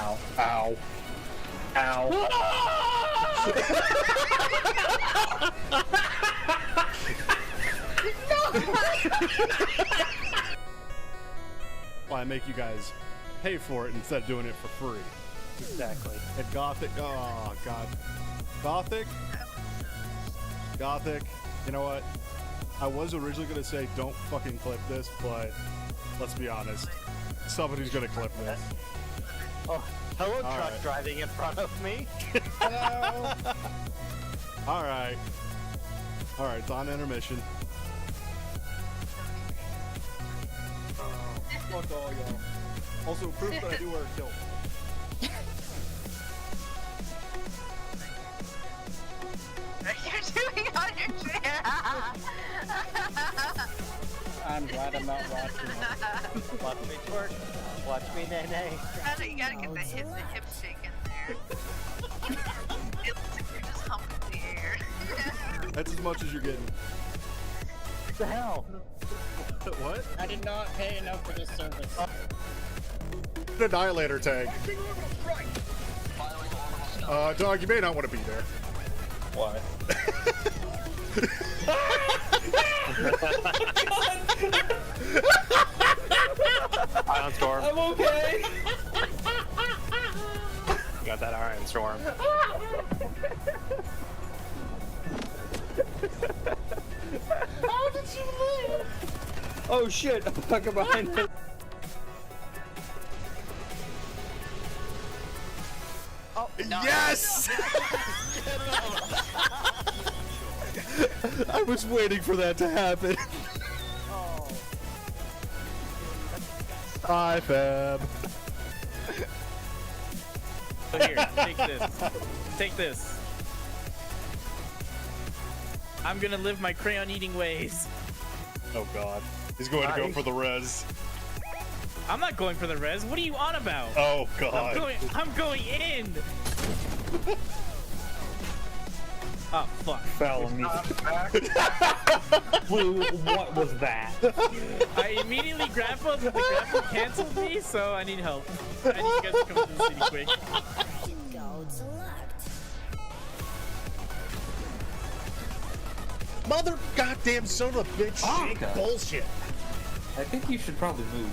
Ow. Ow. Ow. Why make you guys pay for it instead of doing it for free? Exactly. And Gothic, oh god. Gothic, you know what? I was originally gonna say don't fucking clip this, but let's be honest. Somebody's gonna clip this. Oh, hello, All truck right. driving in front of me. Hello. Alright. Alright, it's on intermission. Fuck all y'all. Also, proof that I do wear a kilt. You're doing on your chair. I'm glad I'm not watching it. Watch me twerk. Watch me nay-nay. You gotta get the hip shake in there. It looks like you're just humping the air. That's as much as you're getting. What the hell? What? I did not pay enough for this service. Annihilator tag. Dog, you may not want to be there. What? Ion Storm. I'm okay. Got that Ion Storm. How did you live? Oh shit, I'm fucking behind it. Oh, no. Yes! I was waiting for that to happen. Oh. Hi, Fab. Here, take this. Take this. I'm gonna live my crayon eating ways. Oh god. He's going to go for the res. I'm not going for the res. What are you on about? Oh god. I'm going in. Oh fuck. Fell on me. Blue, what was that? I immediately grappled, but the grapple canceled me, so I need help. I need you guys to come to the city quick. Mother goddamn son of a bitch shake Okay. bullshit. I think you should probably move.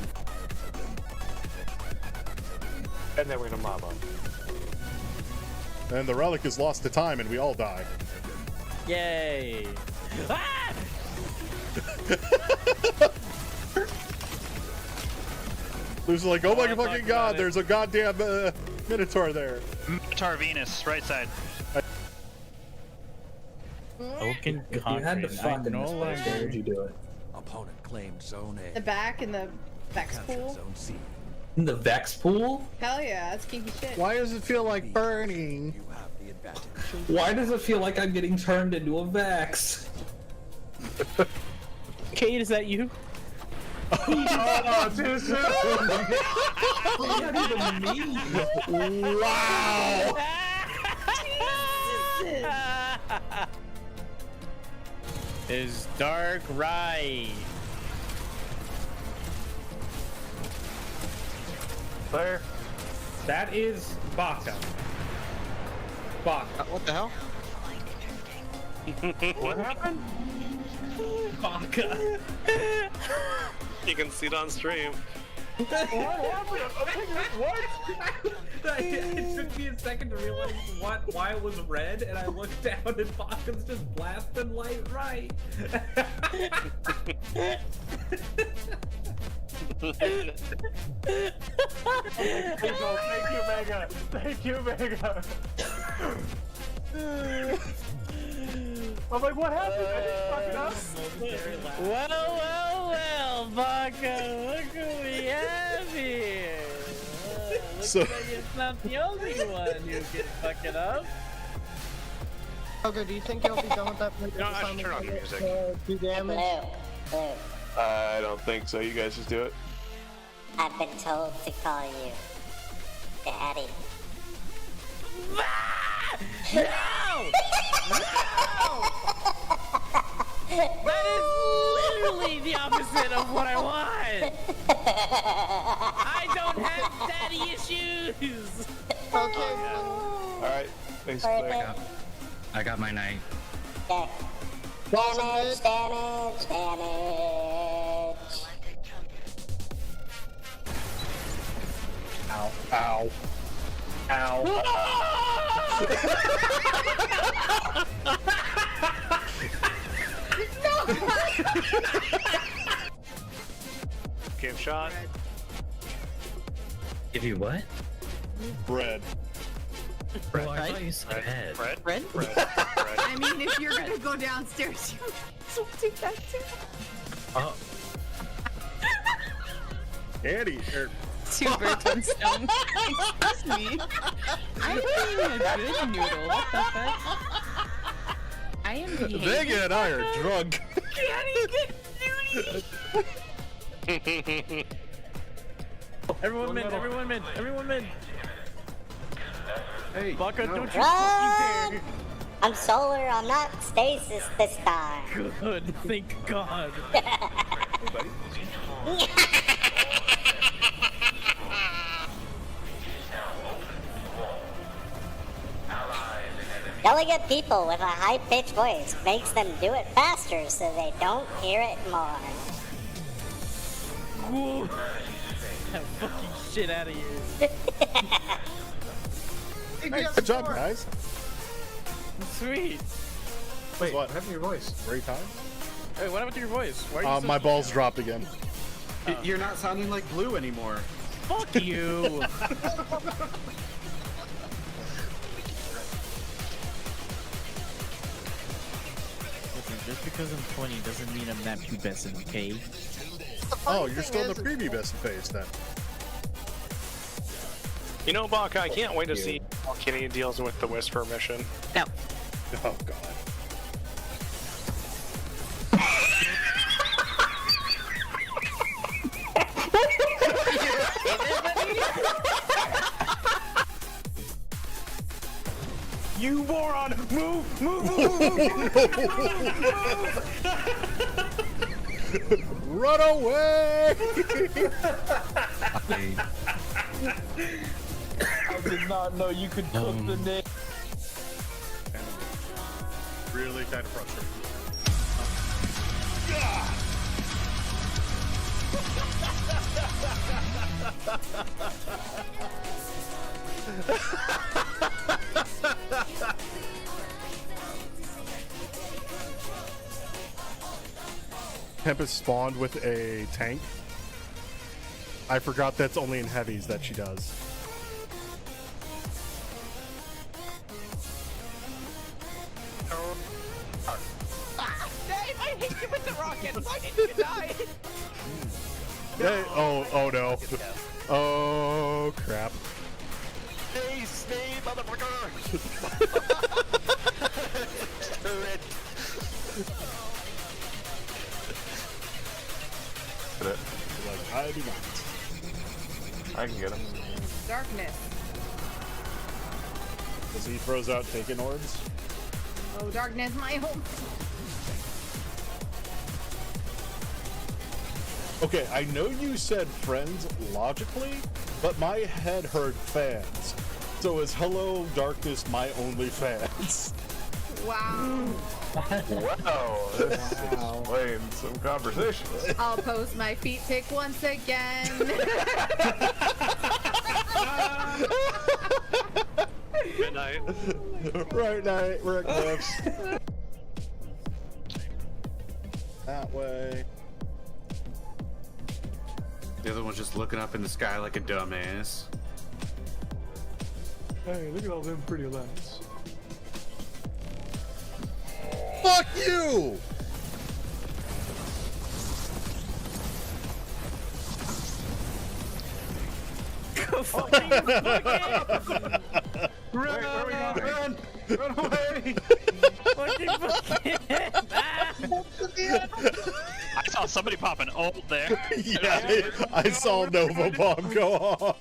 And then we're gonna mob up. And the relic is lost to time and we all die. Yay. Ah! There's like, oh my I talked fucking about god, it. there's a goddamn Minotaur there. Minotaur Venus, right side. Oaken If you had to fuck in no this place, where would you do it? Opponent claimed zone A. The back in the Vex Captured pool. zone C. In the Vex pool? Hell yeah, that's kinky shit. Why does it feel like burning? You have the advantage. Why does it feel like I'm getting turned into a Vex? Kate, is that you? Oh, too soon! What does that even mean? Wow! Is dark right? Claire? That is Baka. Baka. What the hell? What happened? Baka. You can see it on stream. What happened? What? It took me a second to realize why it was red, and I looked down and Baka's just blasting light right. Thank you, Mega. Thank you, Mega. I'm like, what happened? I didn't fuck it up. Well, Baka, look what we have here. Looks So- like it's not the only one who can fuck it up. Okay, do you think you'll be done with that? No, I should turn on your music. Do damage? I don't think so. You guys just do it. I've been told to call you Daddy. No! No! That is literally the opposite of what I want. I don't have daddy shoes. Okay. Alright, thanks, Perfect. Claire. I got my knight. Okay. Damage, damage, damage. Ow. Ow. Ow. Give shot. Give you what? Bread. Well, I thought you said head. Bread? Bread? Bread. I mean, if you're gonna go downstairs, you will take that too. Oh, Annie. Two birds, one stone. Excuse me. I'm being a good noodle. What the fuck? I am behaving. Vega and I are drunk. Everyone mid, everyone mid, everyone mid. Hey, Baka, no. don't you Run! fucking I'm solar, I'm not stasis this time. dare. Good, thank God. Yelling at people with a high-pitched voice makes them do it faster so they don't hear it more. Whoa. That fucking shit out of here. Hey, good job, guys. Sweet. Wait, What? what happened to your voice? Great time. Hey, what happened to your voice? Why are you so My balls dropped again. You're not sounding like Blue anymore. Fuck you. Listen, just because I'm 20 doesn't mean I'm not pubescent, okay? Oh, you're still in the prebubescent phase then. You know, Baka, I can't wait to see how Kenny deals with the Whisper mission. No. Oh god. You moron! Move! Move! Run away! I did not know you could cook the name. Really kind of frustrating. Tempest spawned with a tank. I forgot that's only in heavies that she does. Dave, I hit you with the rocket. Why did you die? Hey, oh no. Oh crap. Stay, stay, motherfucker! Like, I do not. I can get him. Darkness. As he throws out taken orbs. Oh, darkness, my home. Okay, I know you said friends logically, but my head heard fans. So is Hello Darkness my only fans? Wow. Wow, this explains some conversations. I'll post my feet pic once again. Good night. Right night, we're at cliffs. That way. The other one's just looking up in the sky like a dumbass. Hey, look at all them pretty lights. Fuck you! Run away! I saw somebody pop an ult there. Yeah, I saw Nova Bomb go off.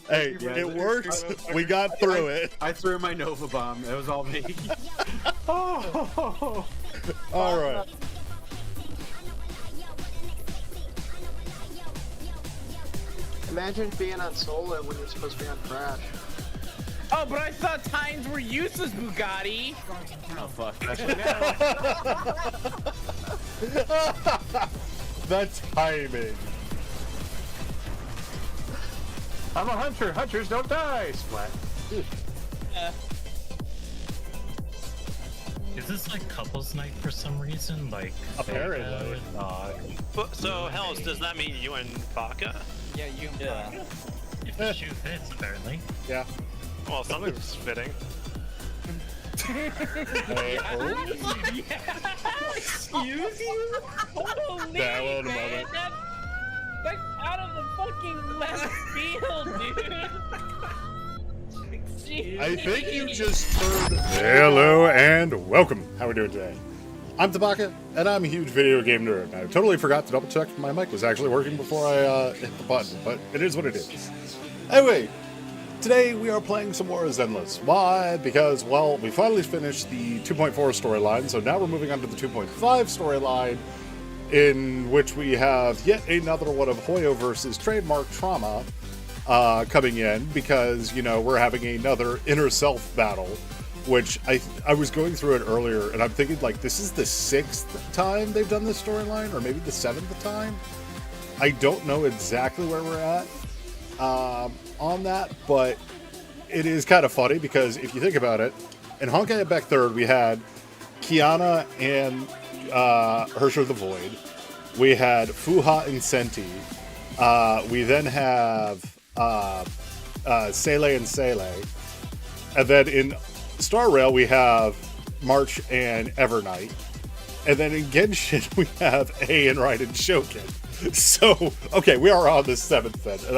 Hey, it worked. We got through it. I threw my Nova Bomb. That was all me. Oh. All right. Imagine being on solo when you're supposed to be on Crash. Oh, but I thought Tines were useless, Bugatti. Oh fuck. The timing. I'm a hunter. Hunters don't die. Splat. Is this like couples night for some reason? Like Apparently. So, Hells, does that mean you and Baka? Yeah, you. Yeah. if the shoe fits, apparently. Yeah. Well, something's fitting. Hey, oh. Excuse you? Holy Yeah, hold a man, moment. that's out of the fucking left field, dude. I think you just heard. Hello and welcome. How are we doing today? I'm Tabaka, and I'm a huge video game nerd. I totally forgot to double check if my mic was actually working before I hit the button, but it is what it is. Anyway, today we are playing some more as Endless. Why? Because, well, we finally finished the 2.4 storyline, so now we're moving on to the 2.5 storyline, in which we have yet another one of Hoyo versus Trademark Trauma coming in, because, you know, we're having another inner self battle, which I was going through it earlier, and I'm thinking, like, this is the 6th time they've done this storyline, or maybe the 7th time? I don't know exactly where we're at on that, but it is kind of funny, because if you think about it, in Honkai at Back 3rd, we had Kiana and Hersher the Void. We had Fuha and Senti. We then have Sele and Sele. And then in Star Rail, we have March and Evernight. And then in Genshin, we have A and Raiden Shokin. So, okay, we are on the 7th then. And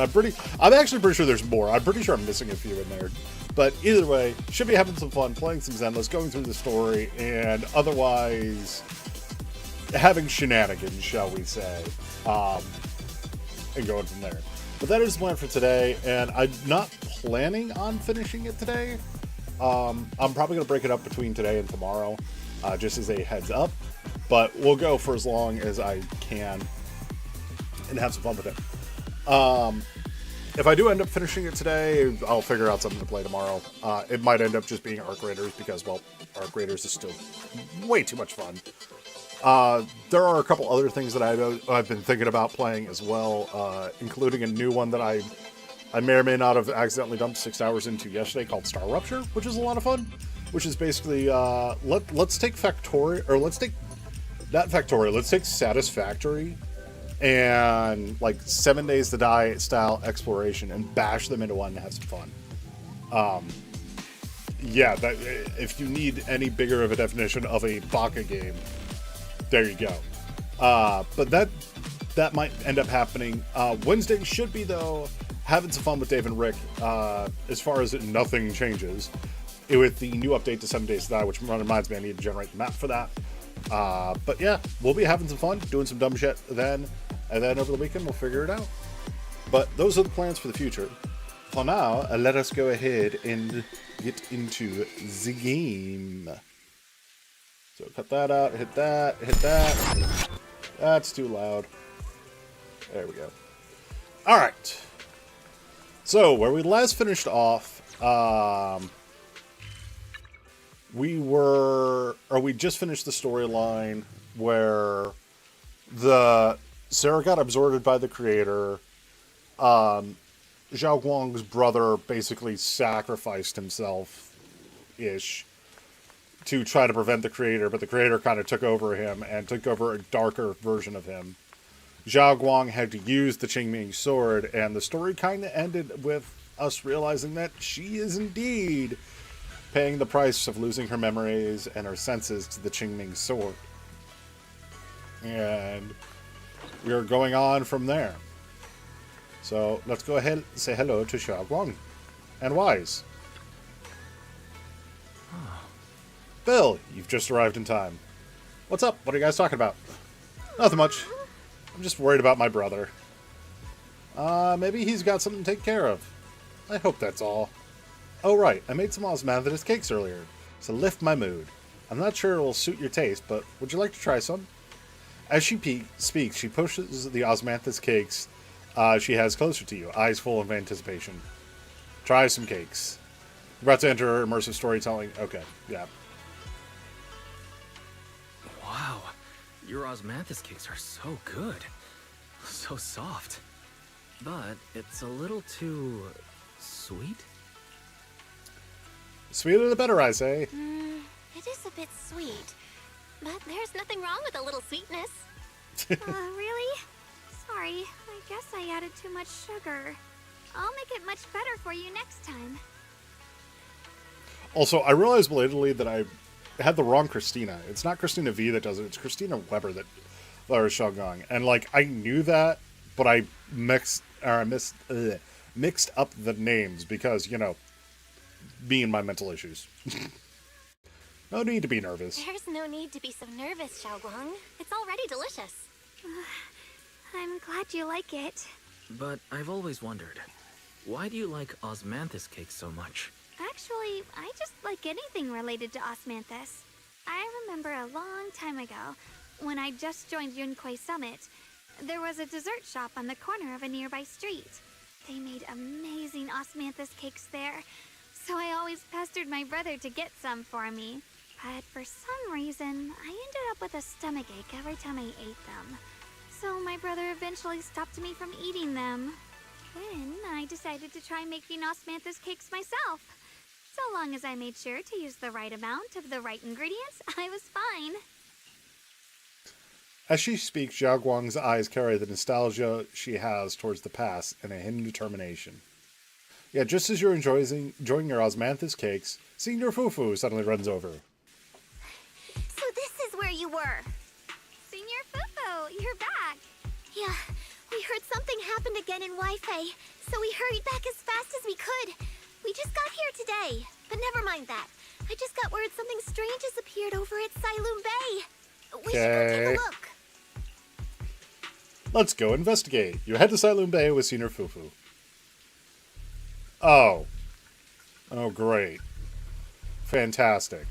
I'm actually pretty sure there's more. I'm pretty sure I'm missing a few in there. But either way, should be having some fun, playing some Zenless, going through the story, and otherwise having shenanigans, shall we say, and going from there. But that is the plan for today, and I'm not planning on finishing it today. I'm probably going to break it up between today and tomorrow, just as a heads up. But we'll go for as long as I can and have some fun with it. If I do end up finishing it today, I'll figure out something to play tomorrow. It might end up just being Arc Raiders, because, well, Arc Raiders is still way too much fun. There are a couple other things that I've been thinking about playing as well, including a new one that I may or may not have accidentally dumped 6 hours into yesterday, called Star Rupture, which is a lot of fun. Which is basically, let's take Factorio, or let's take, not Factorio, let's take Satisfactory and, like, 7 Days to Die style exploration and bash them into one and have some fun. Yeah, that, if you need any bigger of a definition of a Baka game, there you go. But that might end up happening. Wednesday should be, though, having some fun with Dave and Rick, as far as nothing changes, with the new update to 7 Days to Die, which reminds me I need to generate the map for that. But yeah, we'll be having some fun, doing some dumb shit then, and then over the weekend we'll figure it out. But those are the plans for the future. For now, let us go ahead and get into the game. So cut that out, hit that, hit that. That's too loud. There we go. Alright. So, where we last finished off, we just finished the storyline where Sarah got absorbed by the creator. Zhao Guang's brother basically sacrificed himself-ish to try to prevent the creator, but the creator kind of took over him and took over a darker version of him. Zhao Guang had to use the Qingming sword, and the story kind of ended with us realizing that she is indeed paying the price of losing her memories and her senses to the Qingming sword. And we are going on from there. So let's go ahead and say hello to Zhao Guang and Wise. Bill, you've just arrived in time. What's up? What are you guys talking about? Nothing much. I'm just worried about my brother. Maybe he's got something to take care of. I hope that's all. Oh right, I made some osmanthus cakes earlier, to lift my mood. I'm not sure it will suit your taste, but would you like to try some? As she speaks, she pushes the osmanthus cakes She has closer to you, eyes full of anticipation. Try some cakes. We're about to enter immersive storytelling. Okay, yeah. Wow, your osmanthus cakes are so good. So soft. But it's a little too sweet? Sweeter the better, I say. It is a bit sweet, but there's nothing wrong with a little sweetness. Really? Sorry, I guess I added too much sugar. I'll make it much better for you next time. Also, I realized belatedly that I had the wrong Christina. It's not Christina V that does it, it's Christina Weber that is Xiaoguang. And, like, I knew that, but I mixed up the names because, you know, me and my mental issues. No need to be nervous. There's no need to be so nervous, Xiaoguang. It's already delicious. I'm glad you like it. But I've always wondered, why do you like osmanthus cakes so much? Actually, I just like anything related to osmanthus. I remember a long time ago, when I just joined Yunquei Summit, there was a dessert shop on the corner of a nearby street. They made amazing osmanthus cakes there, so I always pestered my brother to get some for me. But for some reason, I ended up with a stomachache every time I ate them. So my brother eventually stopped me from eating them. Then I decided to try making osmanthus cakes myself. So long as I made sure to use the right amount of the right ingredients, I was fine. As she speaks, Xiaoguang's eyes carry the nostalgia she has towards the past and a hidden determination. Yeah, just as you're enjoying your osmanthus cakes, Senior Fufu suddenly runs over. So this is where you were. Senior Fufu, you're back. Yeah, we heard something happened again in Wi-Fi, so we hurried back as fast as we could. We just got here today, but never mind that. I just got word something strange has appeared over at Sailoon Bay. We should go take a look. Let's go investigate. You head to Sailoon Bay with Senior Fufu. Oh. Oh, great. Fantastic.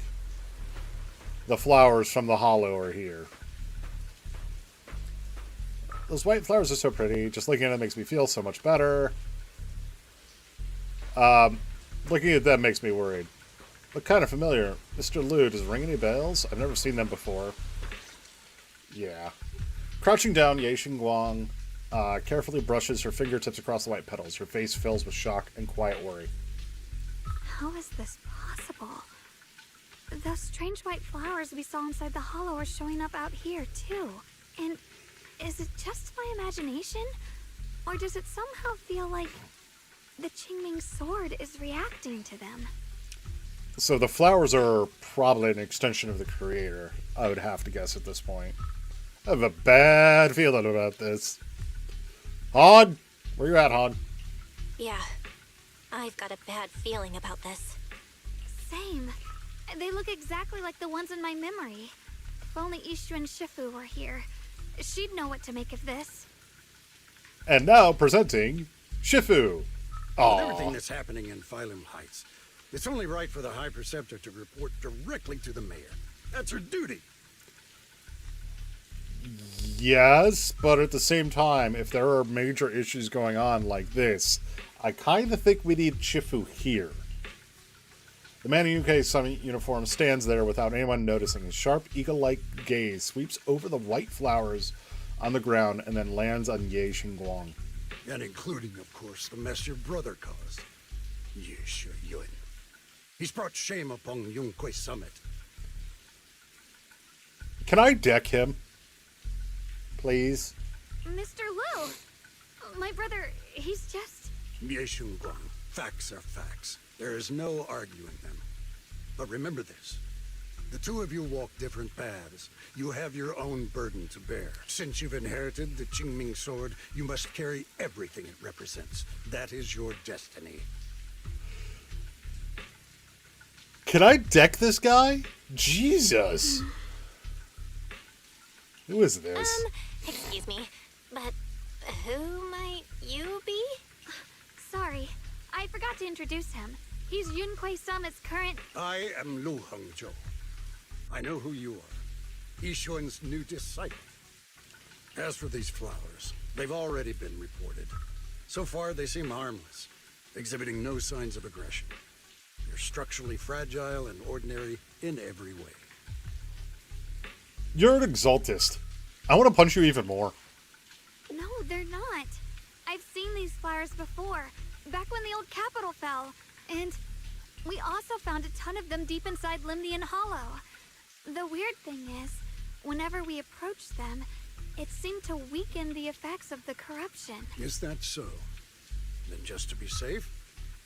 The flowers from the hollow are here. Those white flowers are so pretty. Just looking at them makes me feel so much better. Looking at them makes me worried. Look kind of familiar. Mr. Liu, does it ring any bells? I've never seen them before. Yeah. Crouching down, Ye Xingguang carefully brushes her fingertips across the white petals. Her face fills with shock and quiet worry. How is this possible? Those strange white flowers we saw inside the hollow are showing up out here, too. And is it just my imagination? Or does it somehow feel like the Qingming sword is reacting to them? So the flowers are probably an extension of the creator, I would have to guess at this point. I have a bad feeling about this. Han! Where you at, Han? Yeah, I've got a bad feeling about this. Same. They look exactly like the ones in my memory. If only Ishu and Shifu were here, she'd know what to make of this. And now presenting Shifu. With everything that's happening in Phylum Heights, it's only right for the High Preceptor to report directly to the mayor. That's her duty. Yes, but at the same time, if there are major issues going on like this, I kind of think we need Shifu here. The man in UK Summit uniform stands there without anyone noticing. His sharp, eagle-like gaze sweeps over the white flowers on the ground and then lands on Ye Xingguang. And including, of course, the mess your brother caused. Ye Yun. He's brought shame upon Yunquei Summit. Can I deck him? Please? Mr. Liu! My brother, he's just... Ye Xingguang, facts are facts. There is no arguing them. But remember this. The two of you walk different paths. You have your own burden to bear. Since you've inherited the Qingming sword, you must carry everything it represents. That is your destiny. Can I deck this guy? Jesus. Who is this? Excuse me, but who might you be? Sorry, I forgot to introduce him. He's Yunquei Summit's current... I am Lu Hengzhou. I know who you are. Yixuan's new disciple. As for these flowers, they've already been reported. So far, they seem harmless, exhibiting no signs of aggression. They're structurally fragile and ordinary in every way. You're an exaltist. I want to punch you even more. No, they're not. I've seen these flowers before, back when the old capital fell. And we also found a ton of them deep inside Limnian Hollow. The weird thing is, whenever we approached them, it seemed to weaken the effects of the corruption. Is that so? Then just to be safe,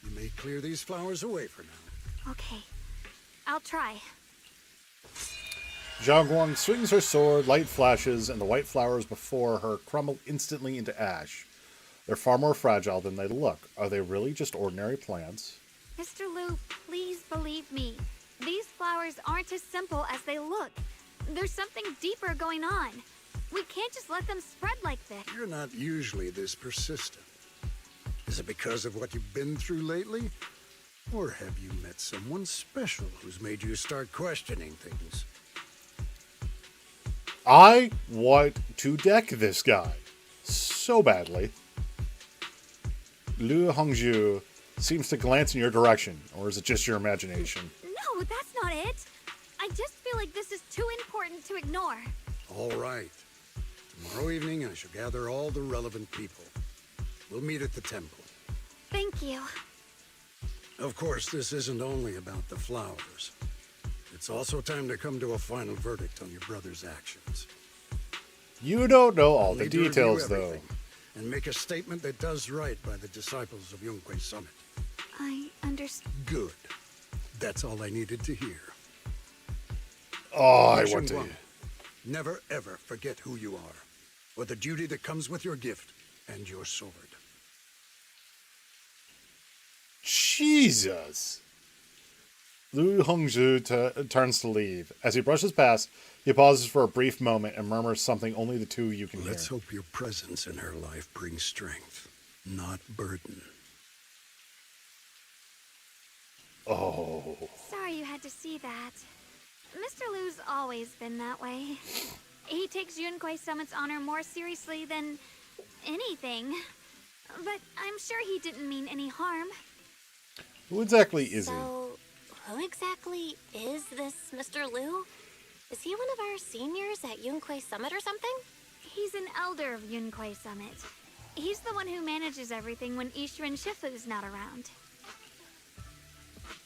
you may clear these flowers away for now. Okay, I'll try. Zhao Guang swings her sword, light flashes, and the white flowers before her crumble instantly into ash. They're far more fragile than they look. Are they really just ordinary plants? Mr. Liu, please believe me. These flowers aren't as simple as they look. There's something deeper going on. We can't just let them spread like this. You're not usually this persistent. Is it because of what you've been through lately? Or have you met someone special who's made you start questioning things? I want to deck this guy so badly. Liu Hongzhu seems to glance in your direction, or is it just your imagination? No, that's not it. I just feel like this is too important to ignore. All right. Tomorrow evening, I shall gather all the relevant people. We'll meet at the temple. Thank you. Of course, this isn't only about the flowers. It's also time to come to a final verdict on your brother's actions. You don't know all the Need to review details, though. everything and make a statement that does right by the disciples of Yunquei Summit. I understand. Good. That's all I needed to hear. Oh, I Mission want to. one, never ever forget who you are, or the duty that comes with your gift and your sword. Jesus. Liu Hongzhu turns to leave. As he brushes past, he pauses for a brief moment and murmurs something only the two of you can Let's hear. hope your presence in her life brings strength, not burden. Oh. Sorry you had to see that. Mr. Liu's always been that way. He takes Yunquei Summit's honor more seriously than anything. But I'm sure he didn't mean any harm. Who exactly is he? So, who exactly is this Mr. Liu? Is he one of our seniors at Yunquei Summit or something? He's an elder of Yunquei Summit. He's the one who manages everything when Ishu and Shifu's not around.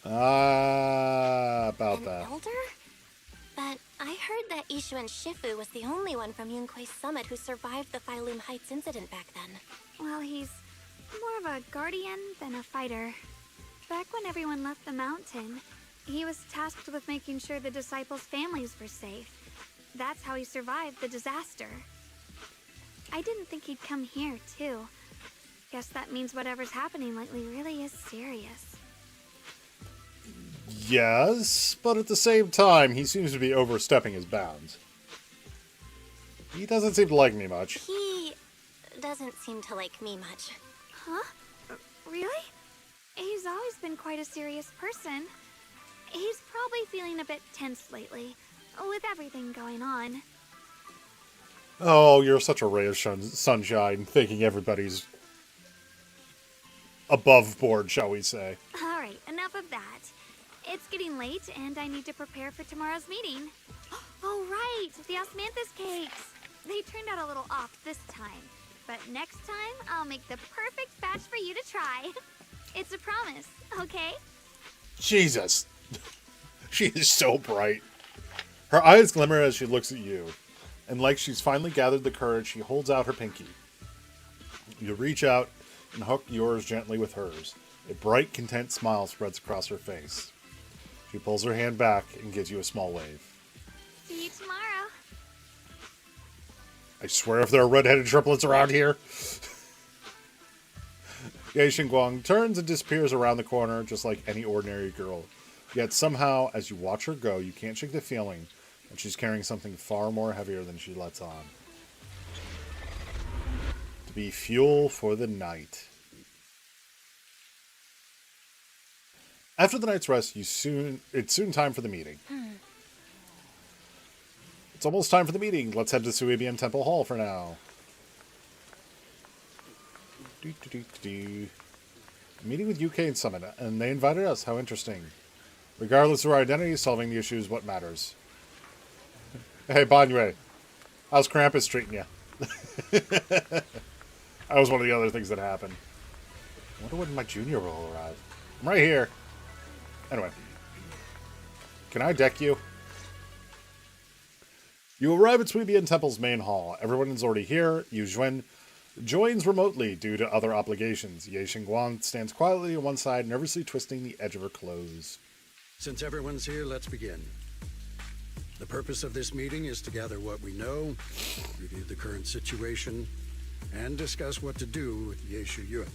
About An that. elder? But I heard that Ishu and Shifu was the only one from Yunquei Summit who survived the Phylum Heights incident back then. Well, he's more of a guardian than a fighter. Back when everyone left the mountain, he was tasked with making sure the disciples' families were safe. That's how he survived the disaster. I didn't think he'd come here, too. Guess that means whatever's happening lately really is serious. Yes, but at the same time, he seems to be overstepping his bounds. He doesn't seem to like me much. He doesn't seem to like me much. Huh? Really? He's always been quite a serious person. He's probably feeling a bit tense lately, with everything going on. Oh, you're such a ray of sunshine, thinking everybody's above board, shall we say. Alright, enough of that. It's getting late, and I need to prepare for tomorrow's meeting. Oh, right! The osmanthus cakes! They turned out a little off this time. But next time, I'll make the perfect batch for you to try. It's a promise, okay? Jesus. She is so bright. Her eyes glimmer as she looks at you. And like she's finally gathered the courage, she holds out her pinky. You reach out and hook yours gently with hers. A bright, content smile spreads across her face. She pulls her hand back and gives you a small wave. See you tomorrow. I swear if there are red-headed triplets around here. Ye Xingguang turns and disappears around the corner just like any ordinary girl. Yet somehow, as you watch her go, you can't shake the feeling that she's carrying something far more heavier than she lets on. To be fuel for the night. After the night's rest, it's soon time for the meeting. It's almost time for the meeting. Let's head to Suebian Temple Hall for now. Meeting with UK and Summit, and they invited us. How interesting. Regardless of our identity, solving the issue is what matters. Hey, Banyue. How's Krampus treating you? That was one of the other things that happened. I wonder when my junior will arrive. I'm right here. Anyway. Can I deck you? You arrive at Suebian Temple's main hall. Everyone is already here. Yu Zhuan joins remotely due to other obligations. Ye Xingguang stands quietly on one side, nervously twisting the edge of her clothes. Since everyone's here, let's begin. The purpose of this meeting is to gather what we know, review the current situation, and discuss what to do with Ye Shuyuan.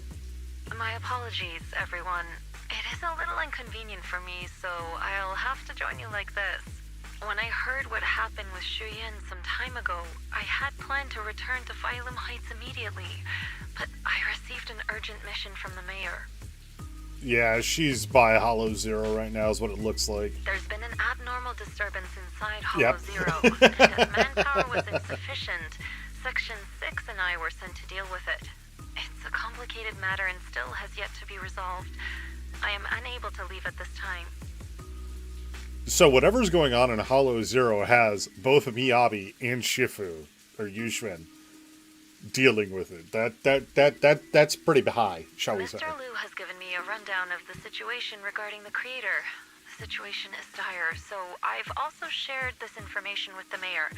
My apologies, everyone. It is a little inconvenient for me, so I'll have to join you like this. When I heard what happened with Shuyan some time ago, I had planned to return to Phylum Heights immediately, but I received an urgent mission from the mayor. Yeah, she's by Hollow Zero right now is what it looks like. There's been an abnormal disturbance inside Hollow Yep. Zero, and as manpower was insufficient, Section 6 and I were sent to deal with it. It's a complicated matter and still has yet to be resolved. I am unable to leave at this time. So whatever's going on in Hollow Zero has both Miyabi and Shifu, or Yuxuan, dealing with it. That's pretty high, shall we say. Mr. Liu has given me a rundown of the situation regarding the creator. The situation is dire, so I've also shared this information with the mayor.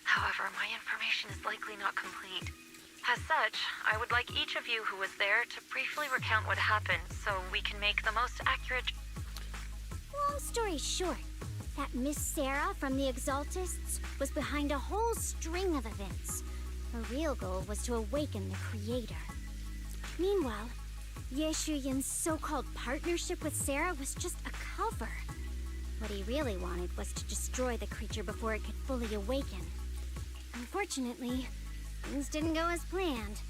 However, my information is likely not complete. As such, I would like each of you who was there to briefly recount what happened so we can make the most accurate... Long story short, that Miss Sarah from the Exaltists was behind a whole string of events. Her real goal was to awaken the Creator. Meanwhile, Ye Shuyan's so-called partnership with Sarah was just a cover. What he really wanted was to destroy the creature before it could fully awaken. Unfortunately, things didn't go as planned.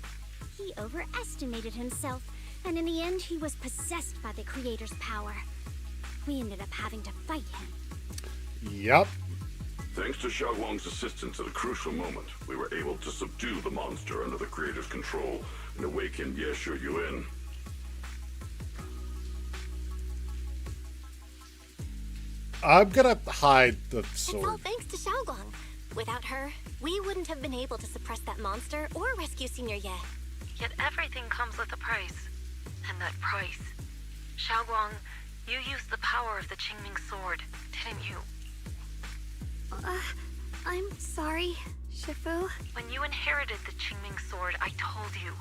He overestimated himself, and in the end he was possessed by the Creator's power. We ended up having to fight him. Yep. Thanks to Xiaoguang's assistance at a crucial moment, we were able to subdue the monster under the Creator's control and awaken Ye Shuyuan. I'm gonna hide the It's all sword. thanks to Xiaoguang. Without her, we wouldn't have been able to suppress that monster or rescue Senior Ye. Yet everything comes with a price. And that price... Xiaoguang, you used the power of the Qingming sword, didn't you? I'm sorry, Shifu. When you inherited the Qingming sword, I told you,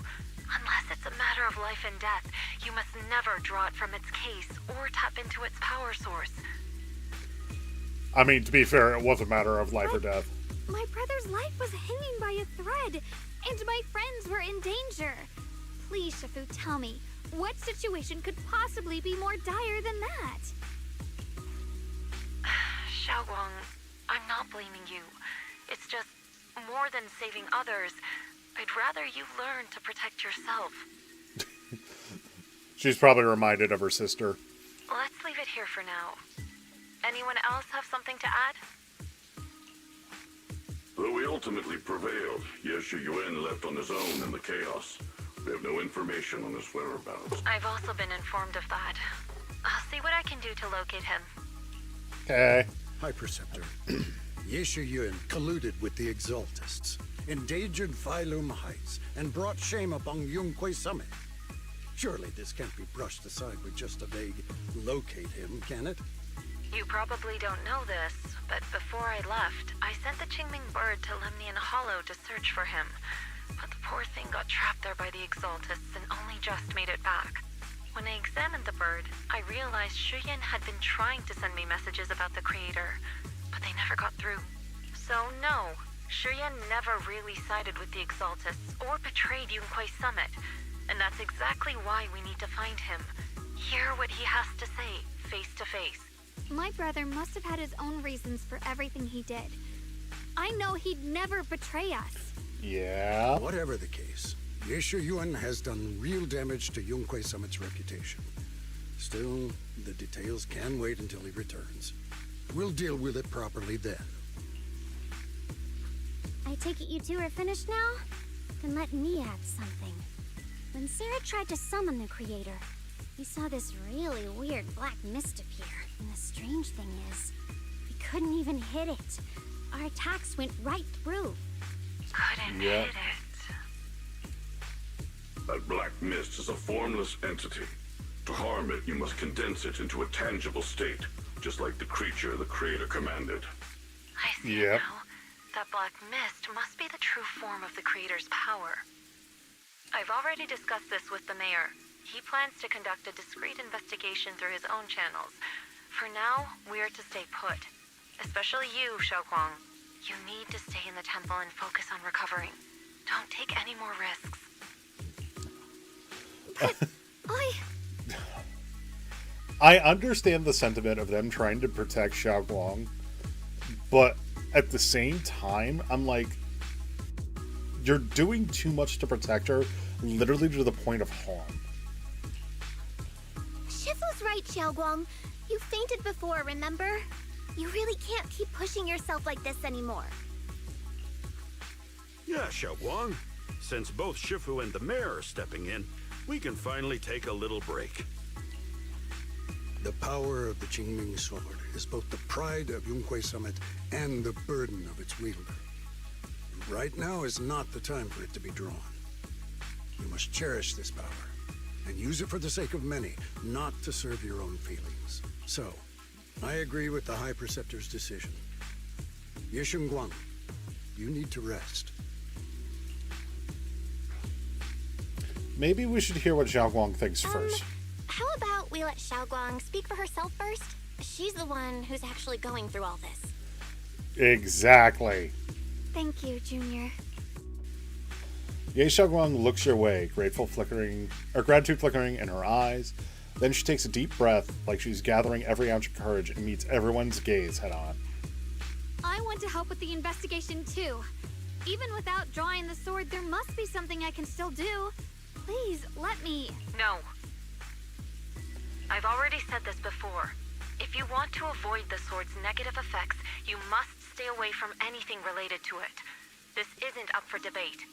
unless it's a matter of life and death, you must never draw it from its case or tap into its power source. I mean, to be fair, it was a matter of life or death. My brother's life was hanging by a thread, and my friends were in danger. Please, Shifu, tell me, what situation could possibly be more dire than that? Xiaoguang, I'm not blaming you. It's just, more than saving others, I'd rather you learn to protect yourself. She's probably reminded of her sister. Let's leave it here for now. Anyone else have something to add? Though we ultimately prevailed, Ye Shuyuan left on his own in the chaos. We have no information on his whereabouts. I've also been informed of that. I'll see what I can do to locate him. Okay. High Preceptor. Ye Shuyuan colluded with the Exaltists, endangered Phylum Heights, and brought shame upon Yunquay Summit. Surely this can't be brushed aside with just a vague locate him, can it? You probably don't know this, but before I left, I sent the Qingming bird to Lemnian Hollow to search for him. But the poor thing got trapped there by the Exaltists and only just made it back. When I examined the bird, I realized Shuyan had been trying to send me messages about the Creator, but they never got through. So no, Shuyan never really sided with the Exaltists or betrayed Yunquay Summit, and that's exactly why we need to find him. Hear what he has to say, face to face. My brother must have had his own reasons for everything he did. I know he'd never betray us. Yeah. Whatever the case, Ye Shuyuan has done real damage to Yunquay Summit's reputation. Still, the details can wait until he returns. We'll deal with it properly then. I take it you two are finished now? Then let me add something. When Sarah tried to summon the creator, we saw this really weird black mist appear. And the strange thing is, we couldn't even hit it. Our attacks went right through. Couldn't Yeah. hit it. That black mist is a formless entity. To harm it, you must condense it into a tangible state, just like the creature the creator commanded. I see it now. That black mist must be the true form of the creator's power. I've already discussed this with the mayor. He plans to conduct a discreet investigation through his own channels. For now, we're to stay put. Especially you, Xiaoguang. You need to stay in the temple and focus on recovering. Don't take any more risks. I understand the sentiment of them trying to protect Xiaoguang, but at the same time, I'm like, you're doing too much to protect her, literally to the point of harm. Shifu's right, Xiaoguang. You fainted before, remember? You really can't keep pushing yourself like this anymore. Yeah, Xiaoguang. Since both Shifu and the mayor are stepping in, we can finally take a little break. The power of the Qingming sword is both the pride of Yunhui Summit and the burden of its wielder. Right now is not the time for it to be drawn. You must cherish this power and use it for the sake of many, not to serve your own feelings. So, I agree with the High Preceptor's decision. Yishun Guang, you need to rest. Maybe we should hear what Xiaoguang thinks first. How about we let Xiaoguang speak for herself first? She's the one who's actually going through all this. Exactly. Thank you, Junior. Ye Xiaoguang looks your way, gratitude flickering in her eyes. Then she takes a deep breath, like she's gathering every ounce of courage, and meets everyone's gaze head on. I want to help with the investigation too. Even without drawing the sword, there must be something I can still do. Please, let me. No. I've already said this before. If you want to avoid the sword's negative effects, you must stay away from anything related to it. This isn't up for debate.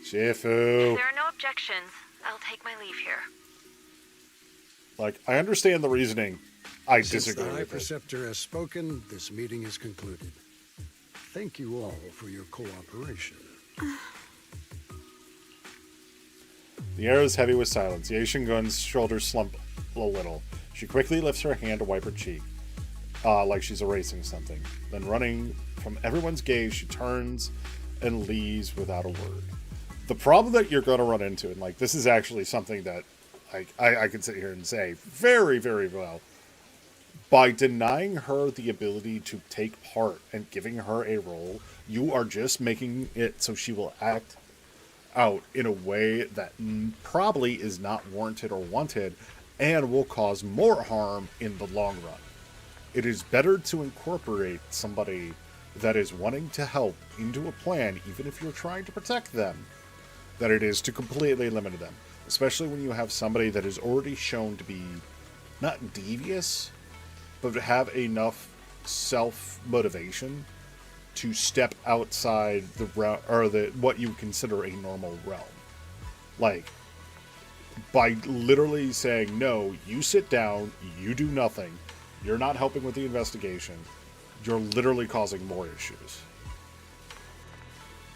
Shifu. If there are no objections, I'll take my leave here. Like, I understand the reasoning. I Since disagree the High with it. Preceptor has spoken, this meeting is concluded. Thank you all for your cooperation. The air is heavy with silence. Ye Shingun's shoulders slump a little. She quickly lifts her hand to wipe her cheek, like she's erasing something. Then, running from everyone's gaze, she turns and leaves without a word. The problem that you're going to run into, and like this is actually something that I can sit here and say very, very well, by denying her the ability to take part and giving her a role, you are just making it so she will act out in a way that probably is not warranted or wanted and will cause more harm in the long run. It is better to incorporate somebody that is wanting to help into a plan, even if you're trying to protect them, than it is to completely limit them. Especially when you have somebody that is already shown to be not devious, but to have enough self-motivation to step outside the realm, or what you consider a normal realm. Like, by literally saying, no, you sit down, you do nothing, you're not helping with the investigation, you're literally causing more issues.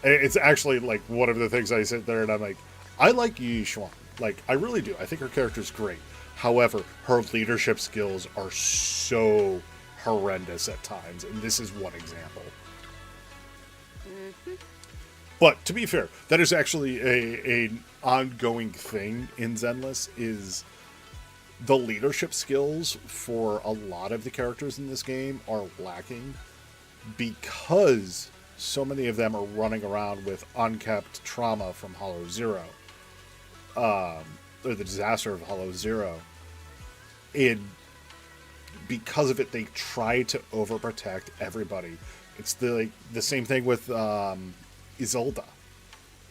And it's actually, like, one of the things I sit there and I'm like, I like Yi Xuan. Like, I really do. I think her character's great. However, her leadership skills are so horrendous at times, and this is one example. But to be fair, that is actually an ongoing thing in Zenless, is the leadership skills for a lot of the characters in this game are lacking because so many of them are running around with unkept trauma from Hollow Zero, or the disaster of Hollow Zero. And because of it, they try to overprotect everybody. It's the same thing with Isolde,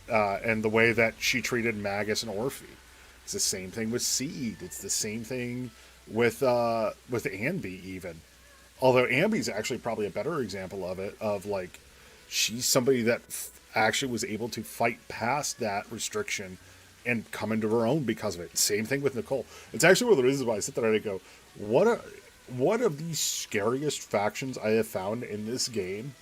and the way that she treated Magus and Orphe. It's the same thing with Seed. It's the same thing with Anby even. Although Ambi's actually probably a better example of it, of like, she's somebody that actually was able to fight past that restriction and come into her own because of it. Same thing with Nicole. It's actually one of the reasons why I sit there and I go, one of the scariest factions I have found in this game,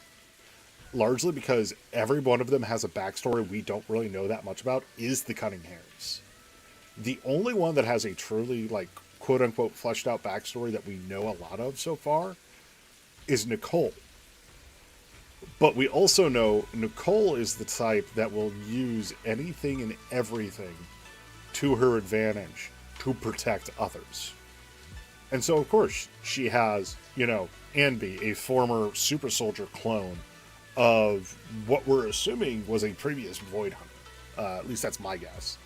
largely because every one of them has a backstory we don't really know that much about, is the Cunning Hares. The only one that has a truly, like, quote-unquote fleshed out backstory that we know a lot of so far is Nicole. But we also know Nicole is the type that will use anything and everything to her advantage to protect others. And so, of course, she has, you know, Anby, a former super soldier clone of what we're assuming was a previous Void Hunter. At least that's my guess.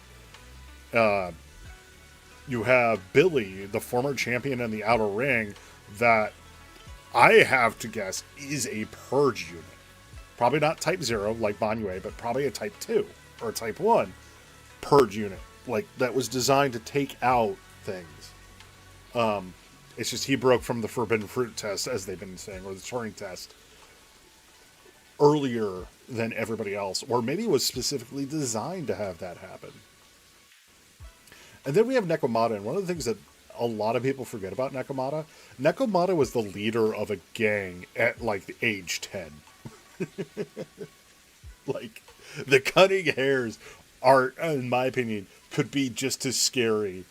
You have Billy, the former champion in the Outer Ring, that I have to guess is a Purge unit. Probably not Type 0 like Banyue, but probably a Type 2 or a Type 1 Purge unit. Like, that was designed to take out things. It's just he broke from the Forbidden Fruit test, as they've been saying, or the Turing test, earlier than everybody else. Or maybe it was specifically designed to have that happen. And then we have Nekomata, and one of the things that a lot of people forget about Nekomata was the leader of a gang at, like, age 10. Like, the Cunning Hares are, in my opinion, could be just as scary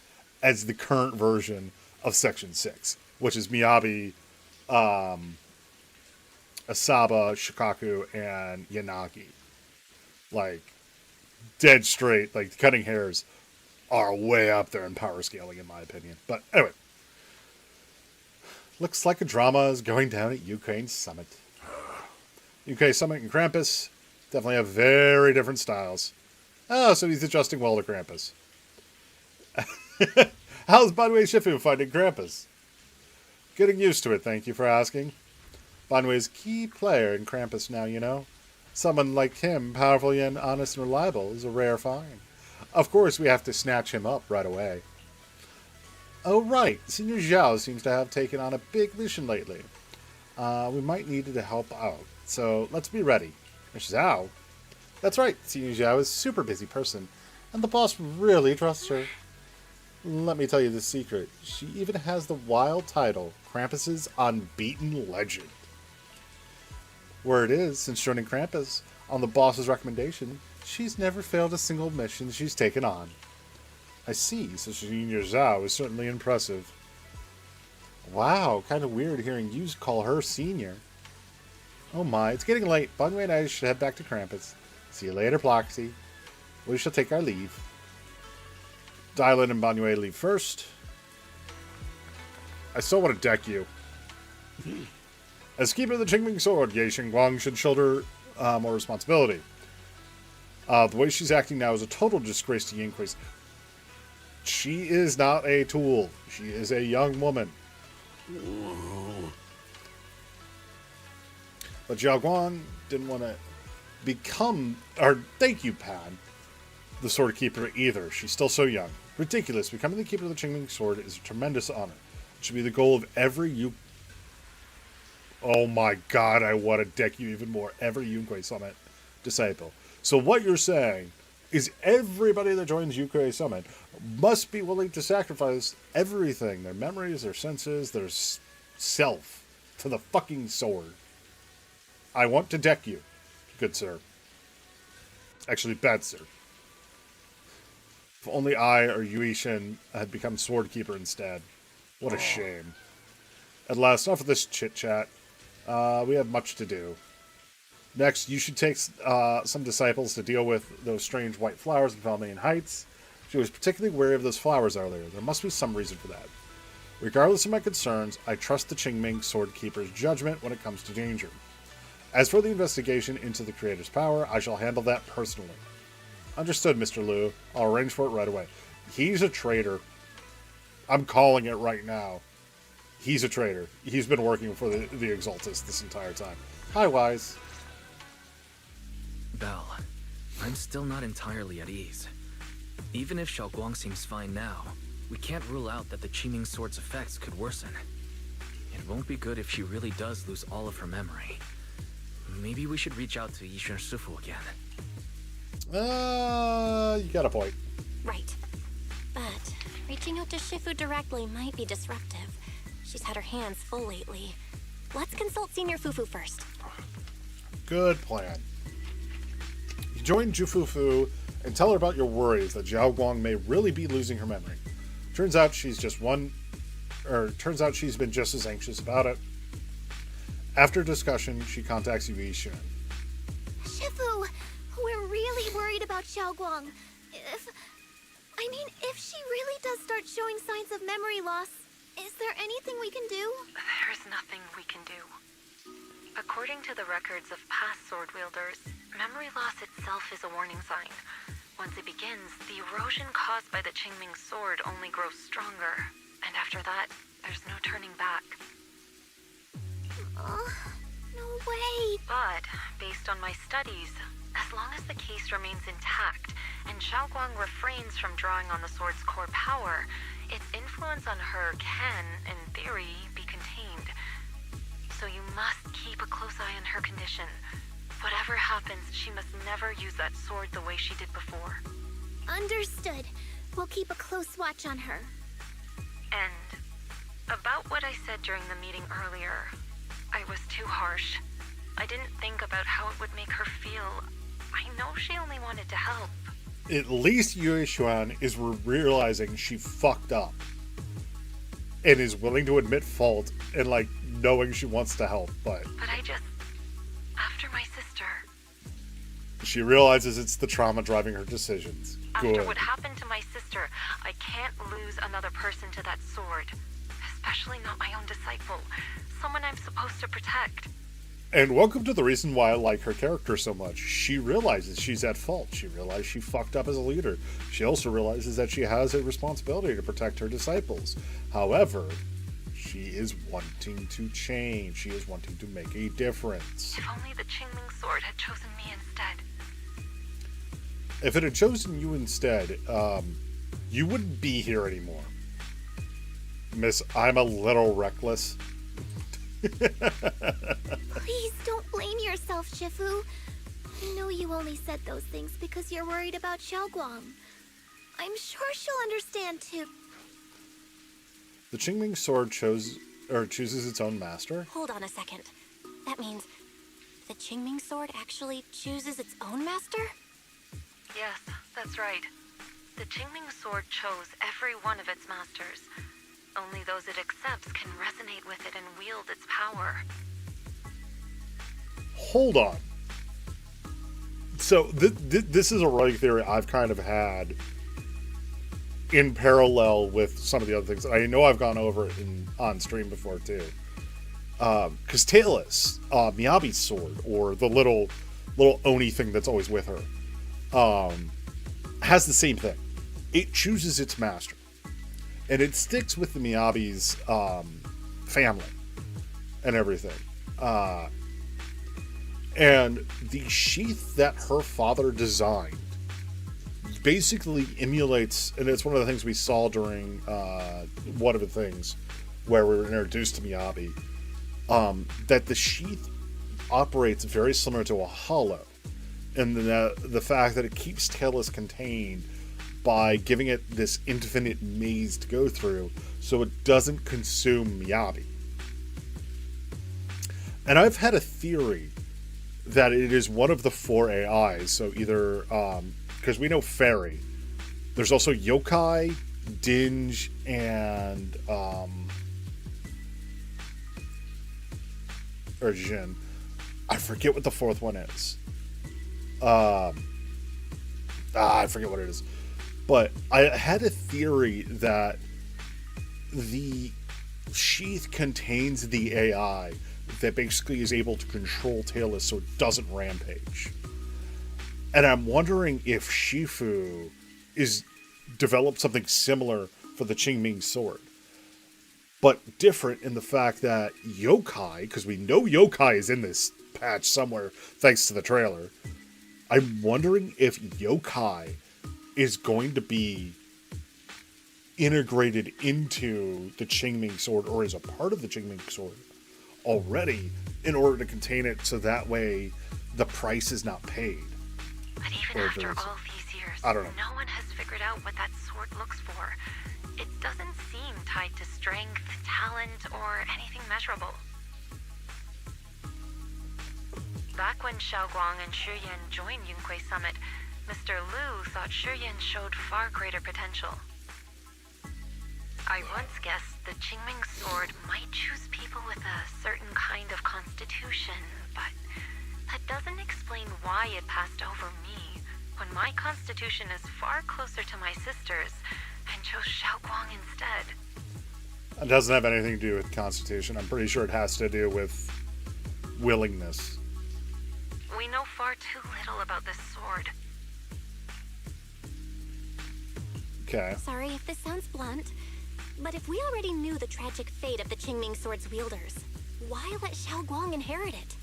as the current version of Section 6, which is Miyabi, Asaba, Shikaku, and Yanagi. Like, dead straight, like, the Cunning Hares are way up there in power scaling, in my opinion. But anyway, looks like a drama is going down at Ukraine Summit. UK Summit and Krampus definitely have very different styles. Oh, so he's adjusting well to Krampus. How's Banwei Shifu finding Krampus? Getting used to it, thank you for asking. Banwei's key player in Krampus now, you know. Someone like him, powerful yet honest and reliable, is a rare find. Of course, we have to snatch him up right away. Oh, right. Senior Zhao seems to have taken on a big mission lately. We might need to help out, so let's be ready. Zhao? That's right. Senior Zhao is a super busy person, and the boss really trusts her. Let me tell you the secret. She even has the wild title, Krampus's Unbeaten Legend. Word is, since joining Krampus, on the boss's recommendation, she's never failed a single mission she's taken on. I see, so Senior Zhao is certainly impressive. Wow, kind of weird hearing you call her Senior. Oh my, it's getting late. Banwei and I should head back to Krampus. See you later, Ploxy. We shall take our leave. Dylan and Banwei leave first. I still want to deck you. As keeper of the Qingming Sword, Ye Xingguang should shoulder more responsibility. The way she's acting now is a total disgrace to Yingque's. She is not a tool. She is a young woman. But Zhao Guan didn't want to become, or thank you, Pan, the Sword Keeper either. She's still so young. Ridiculous. Becoming the Keeper of the Qingming Sword is a tremendous honor. It should be the goal of every Oh my god, I want to deck you even more. Every Yunque Summit disciple. So what you're saying is everybody that joins Yunque Summit must be willing to sacrifice everything. Their memories, their senses, their self to the fucking sword. I want to deck you, good sir. Actually, bad sir. If only I or Yuishin had become Sword Keeper instead. What a shame. At last, enough of this chit-chat. We have much to do. Next, you should take some disciples to deal with those strange white flowers in Valmain Heights. She was particularly wary of those flowers earlier. There must be some reason for that. Regardless of my concerns, I trust the Qingming Sword Keeper's judgment when it comes to danger. As for the investigation into the Creator's power, I shall handle that personally. Understood, Mr. Liu. I'll arrange for it right away. He's a traitor. I'm calling it right now. He's a traitor. He's been working for the Exaltus this entire time. Hi, Wise. Belle, I'm still not entirely at ease. Even if Xiaoguang seems fine now, we can't rule out that the Qingming Sword's effects could worsen. It won't be good if she really does lose all of her memory. Maybe we should reach out to Yixuan Shifu again. You got a point. Right. But reaching out to Shifu directly might be disruptive. She's had her hands full lately. Let's consult Senior Fufu first. Good plan. You join Jufufu and tell her about your worries that Xiao Guang may really be losing her memory. Turns out she's been just as anxious about it. After discussion, she contacts Yu Yixuan. Shifu, we're really worried about Xiaoguang. If she really does start showing signs of memory loss, is there anything we can do? There's nothing we can do. According to the records of past sword wielders, memory loss itself is a warning sign. Once it begins, the erosion caused by the Qingming sword only grows stronger. And after that, there's no turning back. No way. But, based on my studies, as long as the case remains intact, and Xiaoguang refrains from drawing on the sword's core power, its influence on her can, in theory, be contained. So you must keep a close eye on her condition. Whatever happens, she must never use that sword the way she did before. Understood. We'll keep a close watch on her. And about what I said during the meeting earlier, I was too harsh. I didn't think about how it would make her feel. I know she only wanted to help. At least Yu Yixuan is realizing she fucked up. And is willing to admit fault and, knowing she wants to help, but after my sister... She realizes it's the trauma driving her decisions. After Good. what happened to my sister, I can't lose another person to that sword. Especially not my own disciple. Someone I'm supposed to protect. And welcome to the reason why I like her character so much. She realizes she's at fault. She realizes she fucked up as a leader. She also realizes that she has a responsibility to protect her disciples. However, she is wanting to change. She is wanting to make a difference. If only the Qingming sword had chosen me instead. If it had chosen you instead, you wouldn't be here anymore. Miss, I'm a little reckless. Please don't blame yourself, Shifu. I know you only said those things because you're worried about Xiaoguang. I'm sure she'll understand too. The Qingming sword chooses its own master? Hold on a second. That means the Qingming sword actually chooses its own master? Yes, that's right. The Qingming sword chose every one of its masters. Only those it accepts can resonate with it and wield its power. Hold on. So this is a running theory I've kind of had in parallel with some of the other things. I know I've gone over it on stream before too. Because Talus, Miyabi's sword, or the little Oni thing that's always with her, has the same thing. It chooses its master. And it sticks with the Miyabi's family and everything. And the sheath that her father designed basically emulates, and it's one of the things we saw during one of the things where we were introduced to Miyabi, that the sheath operates very similar to a hollow. And the fact that it keeps Talus contained by giving it this infinite maze to go through so it doesn't consume Miyabi. And I've had a theory that it is one of the 4 AIs, so either, because we know Fairy, there's also Yokai, Dinge, and, or Jin. I forget what the 4th one is. I forget what it is. But I had a theory that the sheath contains the AI that basically is able to control Talus so it doesn't rampage. And I'm wondering if Shifu is developed something similar for the Qingming sword. But different in the fact that Yokai, because we know Yokai is in this patch somewhere thanks to the trailer, I'm wondering if Yokai is going to be integrated into the Qingming sword or is a part of the Qingming sword already in order to contain it so that way the price is not paid. But even Or after there's- all these years, I don't know. no one has figured out what that sword looks for. It doesn't seem tied to strength, talent, or anything measurable. Back when Xiaoguang and Shiyan joined Yunquei Summit, Mr. Liu thought Shiyan showed far greater potential. I once guessed the Qingming sword might choose people with a certain kind of constitution, but that doesn't explain why it passed over me, when my constitution is far closer to my sister's, and chose Xiaoguang instead. It doesn't have anything to do with constitution. I'm pretty sure it has to do with willingness. We know far too little about this sword. Okay. Sorry if this sounds blunt, but if we already knew the tragic fate of the Qingming sword's wielders, why let Xiaoguang inherit it?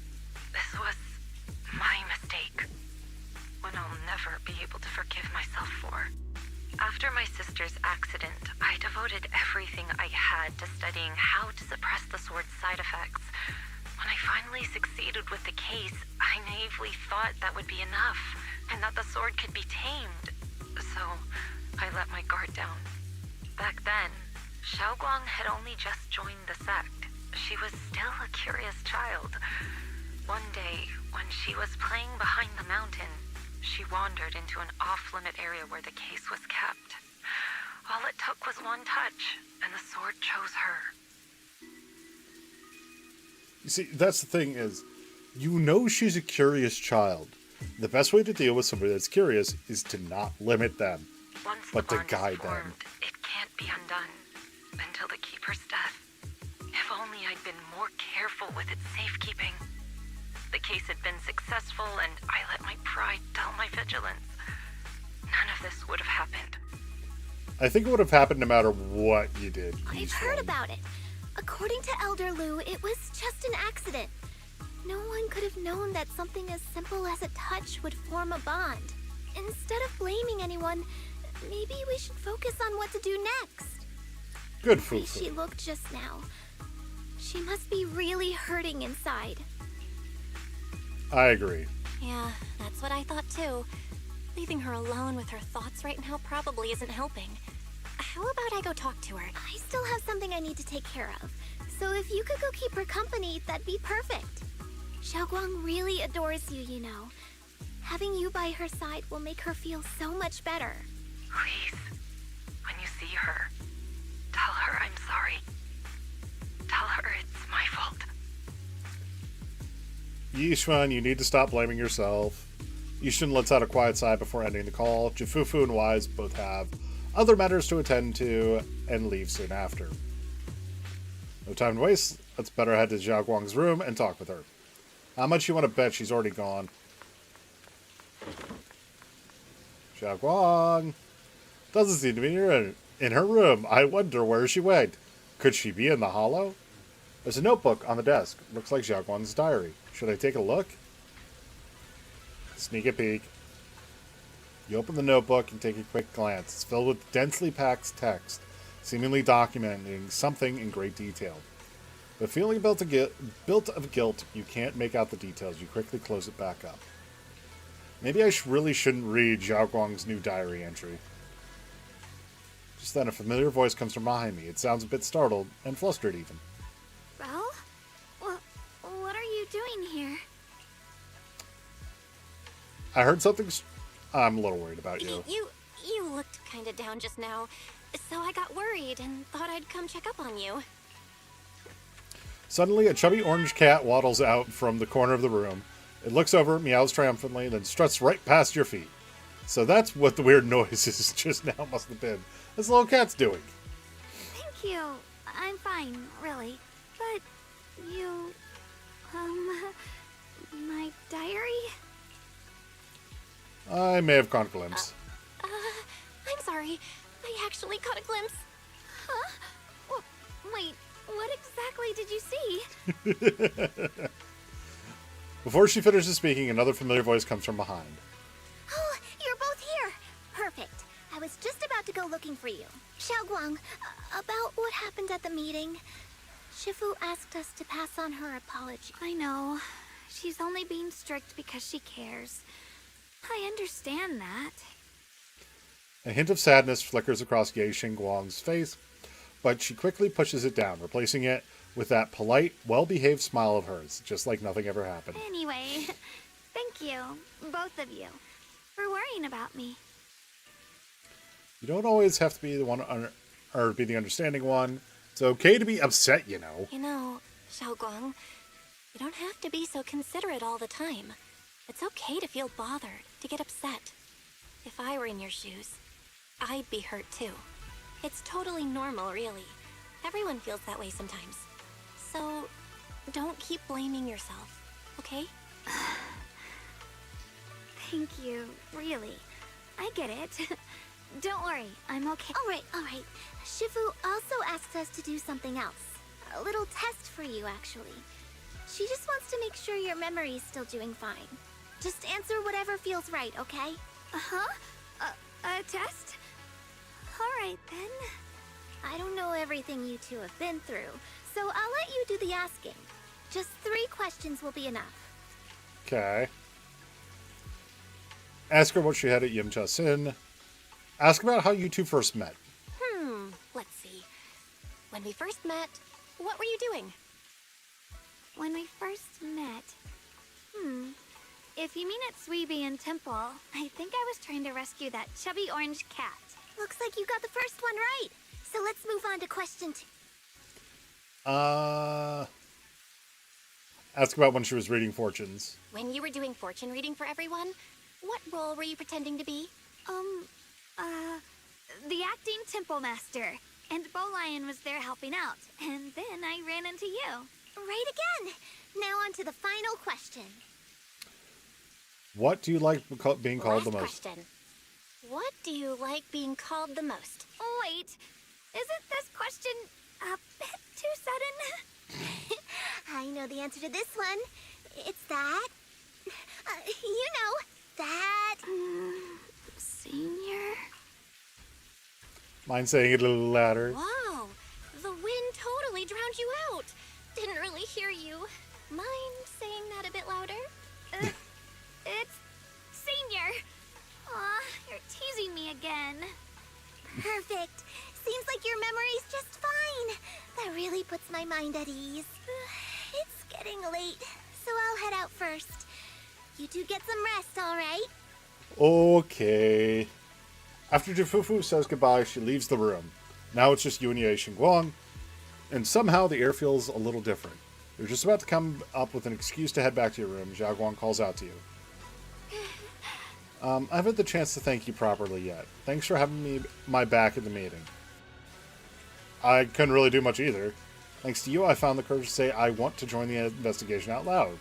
This was my mistake. One I'll never be able to forgive myself for. After my sister's accident, I devoted everything I had to studying how to suppress the sword's side effects. When I finally succeeded with the case, I naively thought that would be enough, and that the sword could be tamed. So, I let my guard down. Back then, Xiaoguang had only just joined the sect. She was still a curious child. One day, when she was playing behind the mountain, she wandered into an off-limit area where the case was kept. All it took was one touch, and the sword chose her. You see, that's the thing is, you know she's a curious child. The best way to deal with somebody that's curious is to not limit them, Once but the to bond guide is them. formed, it can't be undone until the Keeper's death. If only I'd been more careful with its safekeeping. The case had been successful, and I let my pride dull my vigilance. None of this would have happened. I think it would have happened no matter what you did. I've heard about it. According to Elder Lu, it was just an accident. No one could have known that something as simple as a touch would form a bond. Instead of blaming anyone, maybe we should focus on what to do next. Good The way food. she looked just now. She must be really hurting inside. I agree. Yeah, that's what I thought too. Leaving her alone with her thoughts right now probably isn't helping. How about I go talk to her? I still have something I need to take care of. So if you could go keep her company, that'd be perfect. Xiaoguang really adores you, you know. Having you by her side will make her feel so much better. Please, when you see her, tell her I'm sorry. Tell her it's my fault. Yishuan, you need to stop blaming yourself. Yishuan lets out a quiet sigh before ending the call. Jifufu and Wise both have other matters to attend to and leave soon after. No time to waste. Let's better head to Xiaoguang's room and talk with her. How much you want to bet she's already gone? Xiaoguang doesn't seem to be in her room. I wonder where she went. Could she be in the hollow? There's a notebook on the desk. Looks like Xiaoguang's diary. Should I take a look? Sneak a peek. You open the notebook and take a quick glance. It's filled with densely packed text, seemingly documenting something in great detail. But feeling built of guilt, you can't make out the details. You quickly close it back up. Maybe I really shouldn't read Xiaoguang's new diary entry. Just then, a familiar voice comes from behind me. It sounds a bit startled and flustered even. Well, what are you doing here? I heard something. I'm a little worried about you. You looked kinda down just now, so I got worried and thought I'd come check up on you. Suddenly, a chubby orange cat waddles out from the corner of the room. It looks over, meows triumphantly, then struts right past your feet. So that's what the weird noises just now must have been. This little cat's doing. Thank you. I'm fine, really. But you... my diary? I may have caught a glimpse. I'm sorry. I actually caught a glimpse. Huh? Wait, what exactly did you see? Before she finishes speaking, another familiar voice comes from behind. Oh, you're both here. Perfect. I was just about to go looking for you. Xiaoguang, about what happened at the meeting. Shifu asked us to pass on her apology. I know. She's only being strict because she cares. I understand that. A hint of sadness flickers across Ye Xingguang's face, but she quickly pushes it down, replacing it with that polite, well-behaved smile of hers, just like nothing ever happened. Anyway, thank you, both of you, for worrying about me. You don't always have to be the one, or be the understanding one. It's okay to be upset, you know. You know, Xiaoguang, you don't have to be so considerate all the time. It's okay to feel bothered, to get upset. If I were in your shoes, I'd be hurt too. It's totally normal, really. Everyone feels that way sometimes. So, don't keep blaming yourself, okay? Thank you, really. I get it. Don't worry, I'm okay. All right. Shifu also asked us to do something else. A little test for you, actually. She just wants to make sure your memory's still doing fine. Just answer whatever feels right, okay? Uh-huh. A test? Alright, then. I don't know everything you two have been through, so I'll let you do the asking. Just 3 questions will be enough. Okay. Ask her what she had at Yimcha Sin. Ask about how you two first met. Let's see. When we first met, what were you doing? When we first met... If you mean at Suibian Temple, I think I was trying to rescue that chubby orange cat. Looks like you got the first one right. So let's move on to question 2. Ask about when she was reading fortunes. When you were doing fortune reading for everyone, what role were you pretending to be? The acting temple master. And Bowlion was there helping out. And then I ran into you. Right again. Now on to the final question. What do you like being called the most? Last question. What do you like being called the most? Wait, isn't this question a bit too sudden? I know the answer to this one. It's that... you know, that... Senior? Mind saying it a little louder? Wow, the wind totally drowned you out. Didn't really hear you. Mind saying that a bit louder? It's Senior. Aw, you're teasing me again. Perfect. Seems like your memory's just fine. That really puts my mind at ease. It's getting late, so I'll head out first. You two get some rest, all right? Okay. After Jifufu says goodbye, she leaves the room. Now it's just you and Ye Xingguang, and somehow the air feels a little different. You're just about to come up with an excuse to head back to your room. Xiaoguang calls out to you. I haven't had the chance to thank you properly yet. Thanks for having my back at the meeting. I couldn't really do much either. Thanks to you, I found the courage to say I want to join the investigation out loud.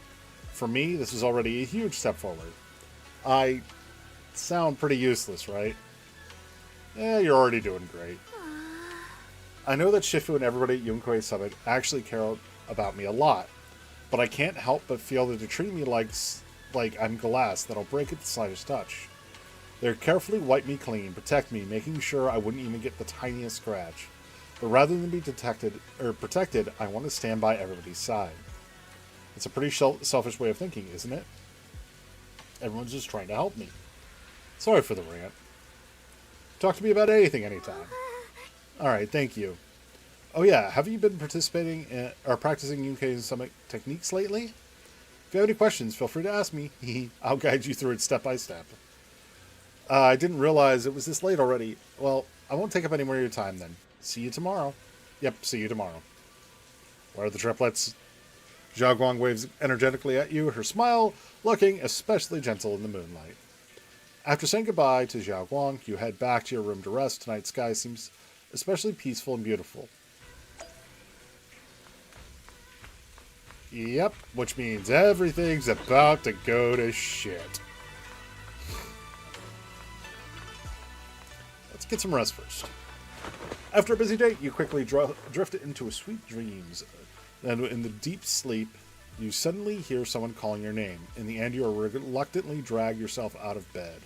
For me, this is already a huge step forward. I sound pretty useless, right? You're already doing great. I know that Shifu and everybody at Yunquei Summit actually care about me a lot, but I can't help but feel that they treat me like I'm glass that'll break at the slightest touch. They carefully wipe me clean, protect me, making sure I wouldn't even get the tiniest scratch. But rather than be protected, I want to stand by everybody's side. It's a pretty selfish way of thinking, isn't it? Everyone's just trying to help me. Sorry for the rant. Talk to me about anything anytime. Alright, thank you. Oh yeah, have you been participating in, or practicing Yunquei Summit techniques lately? If you have any questions, feel free to ask me. I'll guide you through it step by step. I didn't realize it was this late already. Well, I won't take up any more of your time then. See you tomorrow. Yep, see you tomorrow. Where are the triplets? Xiaoguang waves energetically at you, her smile looking especially gentle in the moonlight. After saying goodbye to Xiaoguang, you head back to your room to rest. Tonight's sky seems especially peaceful and beautiful. Yep, which means everything's about to go to shit. Let's get some rest first. After a busy day, you quickly drift into sweet dreams. Then in the deep sleep, you suddenly hear someone calling your name. In the end, you reluctantly drag yourself out of bed.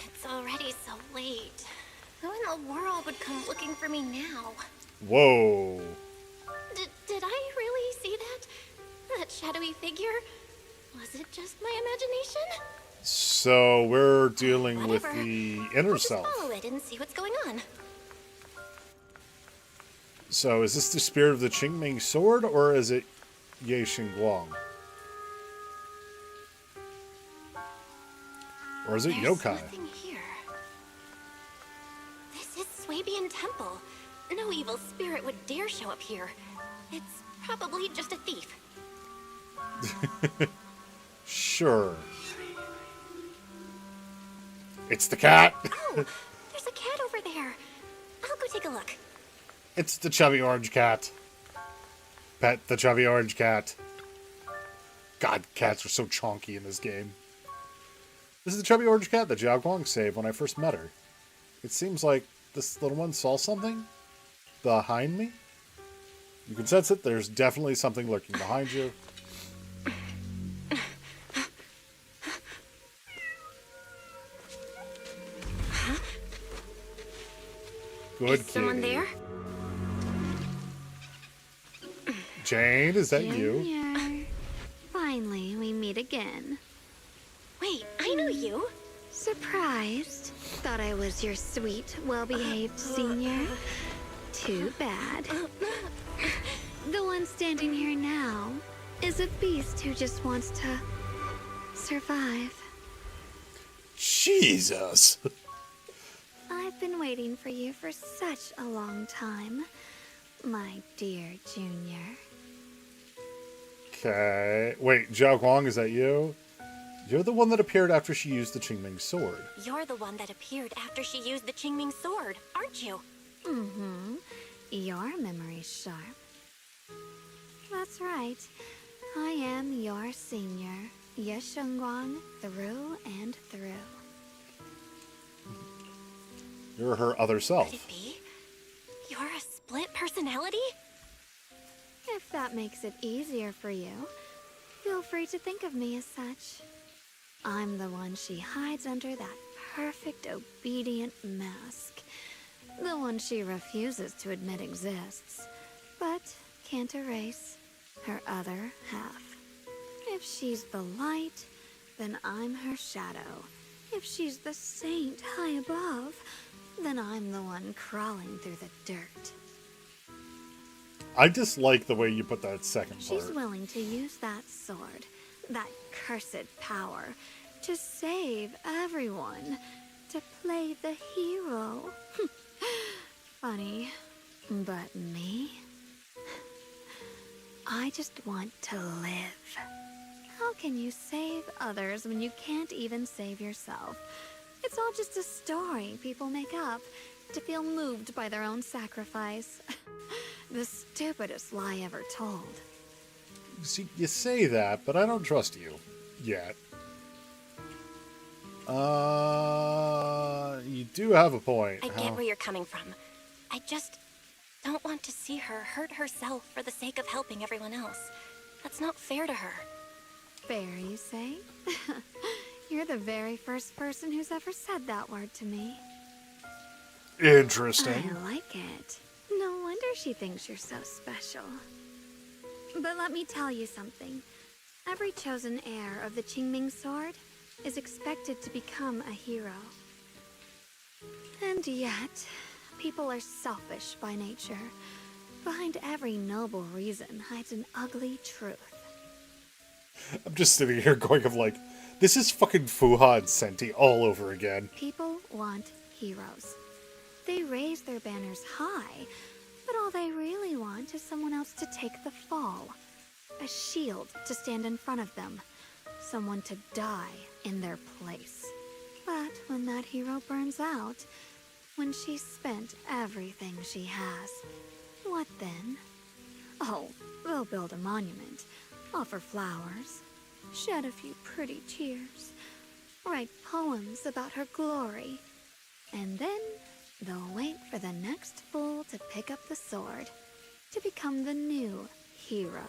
It's already so late. the world would come looking for me now? Whoa. Did I really see that? That shadowy figure? Was it just my imagination? So we're dealing with Whatever. the inner I'll just self. follow it and see what's going on. So is this the spirit of the Qingming sword, or is it Ye Xingguang? Or is it There's yokai? nothing here. This is Swabian Temple. No evil spirit would dare show up here. It's probably just a thief. Sure. It's the cat. Oh, there's a cat over there. I'll go take a look. It's the chubby orange cat. Pet the chubby orange cat. God, cats are so chonky in this game. This is the chubby orange cat that Zhao Guang saved when I first met her. It seems like this little one saw something behind me. You can sense it. There's definitely something lurking behind you. Good Is someone kitty. there? Jane, is that you? Junior. Finally, we meet again. Wait, I know you. Surprised? Thought I was your sweet, well-behaved senior? Too bad. The one standing here now is a beast who just wants to survive. Jesus. I've been waiting for you for such a long time, my dear Junior. Okay. Wait, Zhao Guang, is that you? You're the one that appeared after she used the Qingming sword. You're the one that appeared after she used the Qingming sword, aren't you? Mm-hmm. Your memory's sharp. That's right. I am your senior, Ye Shengguang, through and through. You're her other self. Could it be? You're a split personality? If that makes it easier for you, feel free to think of me as such. I'm the one she hides under that perfect, obedient mask. The one she refuses to admit exists, but can't erase her other half. If she's the light, then I'm her shadow. If she's the saint high above, then I'm the one crawling through the dirt. I dislike the way you put that second part. She's willing to use that sword, that cursed power, to save everyone, to play the hero. Funny, but me? I just want to live. How can you save others when you can't even save yourself? It's all just a story people make up to feel moved by their own sacrifice. The stupidest lie ever told. See, you say that, but I don't trust you. Yet. You do have a point. I get where you're coming from. I just don't want to see her hurt herself for the sake of helping everyone else. That's not fair to her. Fair, you say? You're the very first person who's ever said that word to me. Interesting. I like it. No wonder she thinks you're so special. But let me tell you something. Every chosen heir of the Qingming sword is expected to become a hero. And yet, people are selfish by nature. Behind every noble reason hides an ugly truth. I'm just sitting here going of like, this is fucking Fuha and Senti all over again. People want heroes. They raise their banners high, but all they really want is someone else to take the fall. A shield to stand in front of them. Someone to die in their place. But when that hero burns out, when she's spent everything she has, what then? Oh, they'll build a monument, offer flowers, shed a few pretty tears, write poems about her glory, and then they'll wait for the next fool to pick up the sword, to become the new hero.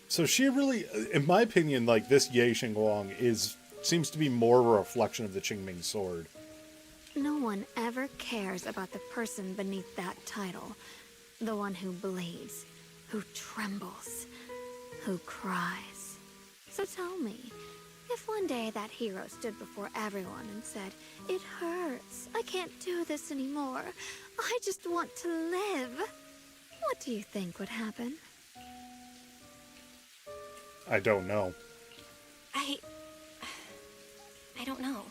So she really, in my opinion, like this Ye Xingguang seems to be more a reflection of the Qingming sword No one ever cares about the person beneath that title. The one who bleeds, who trembles, who cries. So tell me, if one day that hero stood before everyone and said, "It hurts, I can't do this anymore, I just want to live," what do you think would happen? I don't know. I don't know.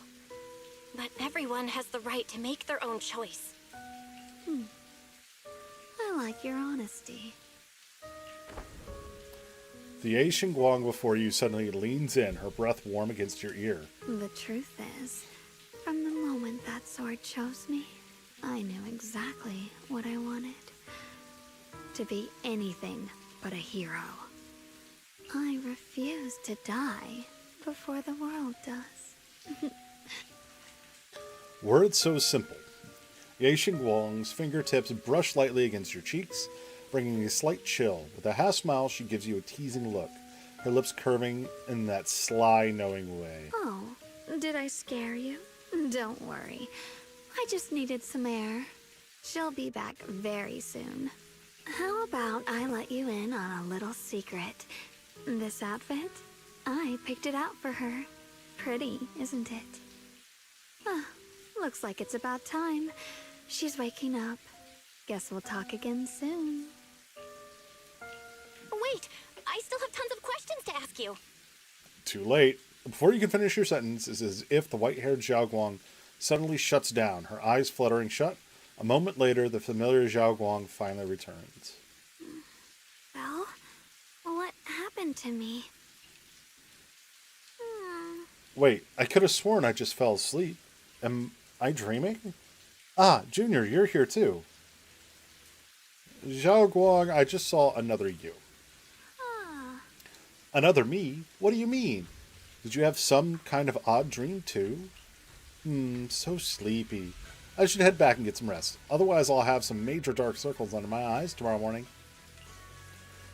But everyone has the right to make their own choice. I like your honesty. The Ei Xingguang before you suddenly leans in, her breath warm against your ear. The truth is, from the moment that sword chose me, I knew exactly what I wanted. To be anything but a hero. I refuse to die before the world does. Words so simple. Ei Xingguang's fingertips brush lightly against your cheeks, bringing a slight chill. With a half smile, she gives you a teasing look, her lips curving in that sly, knowing way. Oh, did I scare you? Don't worry. I just needed some air. She'll be back very soon. How about I let you in on a little secret? This outfit? I picked it out for her. Pretty, isn't it? Ah, looks like it's about time. She's waking up. Guess we'll talk again soon. Wait, I still have tons of questions to ask you. Too late. Before you can finish your sentence, it's as if the white-haired Zhao Guang suddenly shuts down, her eyes fluttering shut. A moment later, the familiar Zhao Guang finally returns. Well, what happened to me? Wait, I could have sworn I just fell asleep. Am I dreaming? Ah, Junior, you're here too. Zhao Guang, I just saw another you. Another me? What do you mean? Did you have some kind of odd dream too? So sleepy. I should head back and get some rest. Otherwise, I'll have some major dark circles under my eyes tomorrow morning.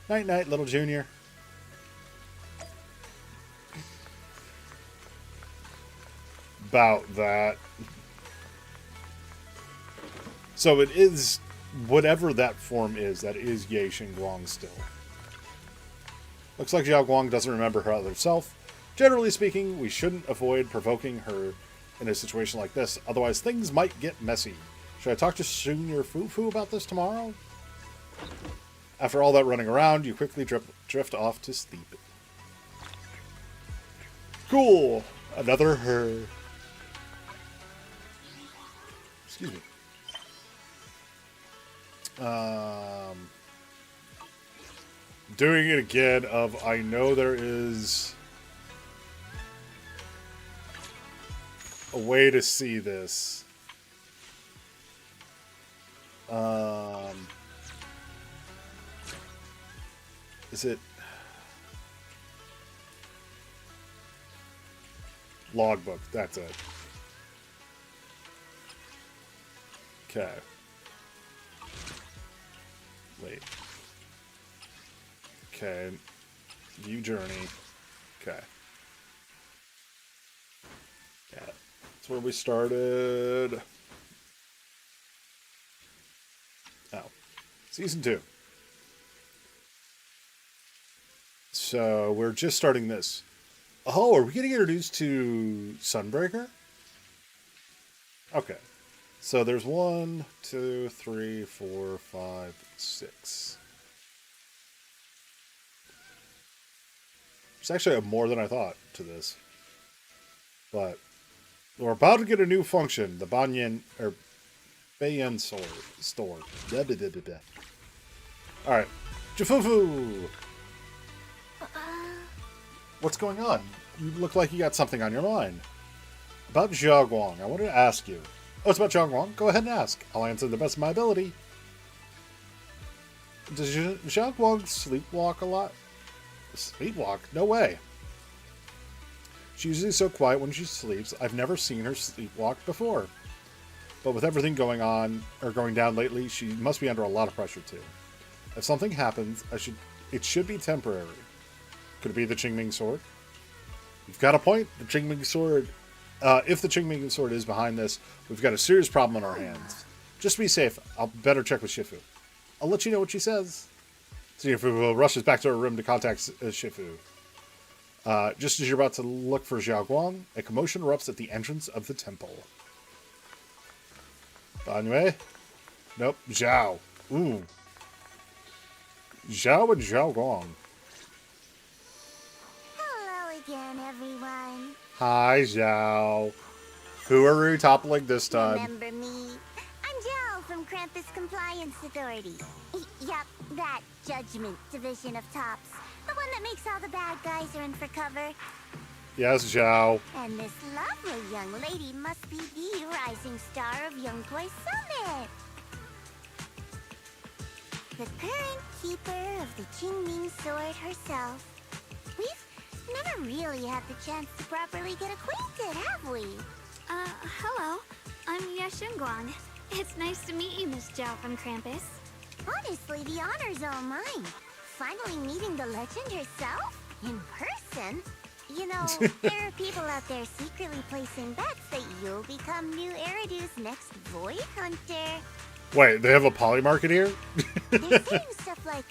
Night-night, little Junior. About that. So it is, whatever that form is, that is Ei Xingguang still. Looks like Zhao Guang doesn't remember her other self. Generally speaking, we shouldn't avoid provoking her in a situation like this, otherwise things might get messy. Should I talk to Junior Fufu about this tomorrow? After all that running around, you quickly drift off to sleep. Cool! Another her. Excuse me. Doing it again of, I know there is a way to see this. Is it logbook? That's it. Okay. Wait. Okay. View journey. Okay. Yeah. That's where we started. Oh. Season 2. So, we're just starting this. Oh, are we getting introduced to Sunbreaker? Okay. So there's 1, 2, 3, 4, 5, 6. There's actually more than I thought to this. But we're about to get a new function, the Banyan or Bayan store. Blah, blah, blah, blah, blah. Alright. Jafufu! What's going on? You look like you got something on your mind. About Zhao Guang, I wanted to ask you. Oh, it's about Zhao Guang? Go ahead and ask. I'll answer the best of my ability. Does Zhao Guang sleepwalk a lot? Sleepwalk? No way. She's usually so quiet when she sleeps. I've never seen her sleepwalk before. But with everything going on, or going down lately, she must be under a lot of pressure too. If something happens, it should be temporary. Could it be the Qingming sword? You've got a point. The Qingming sword If the Qingming sword is behind this, we've got a serious problem on our hands. Just to be safe, I'll better check with Shifu. I'll let you know what she says. Shifu rushes back to her room to contact Shifu. Just as you're about to look for Xiao Guang, a commotion erupts at the entrance of the temple. Banyue? Nope, Zhao. Ooh. Zhao and Xiao Guang. Hello again, everyone. Hi, Zhao. Who are we toppling this time? Remember me? I'm Jill from Krampus Compliance Authority. Yup, that Judgment Division of Tops. The one that makes all the bad guys run for cover. Yes, Zhao. And this lovely young lady must be the rising star of Yunkwei Summit. The current keeper of the Qingming sword herself. We've never really had the chance to properly get acquainted, have we? Hello. I'm Yashunguang. It's nice to meet you, Miss Zhao from Krampus. Honestly, the honor's all mine. Finally meeting the legend herself? In person? You know, there are people out there secretly placing bets that you'll become new Eridu's next Void Hunter. Wait, they have a poly market here? They're saying stuff like,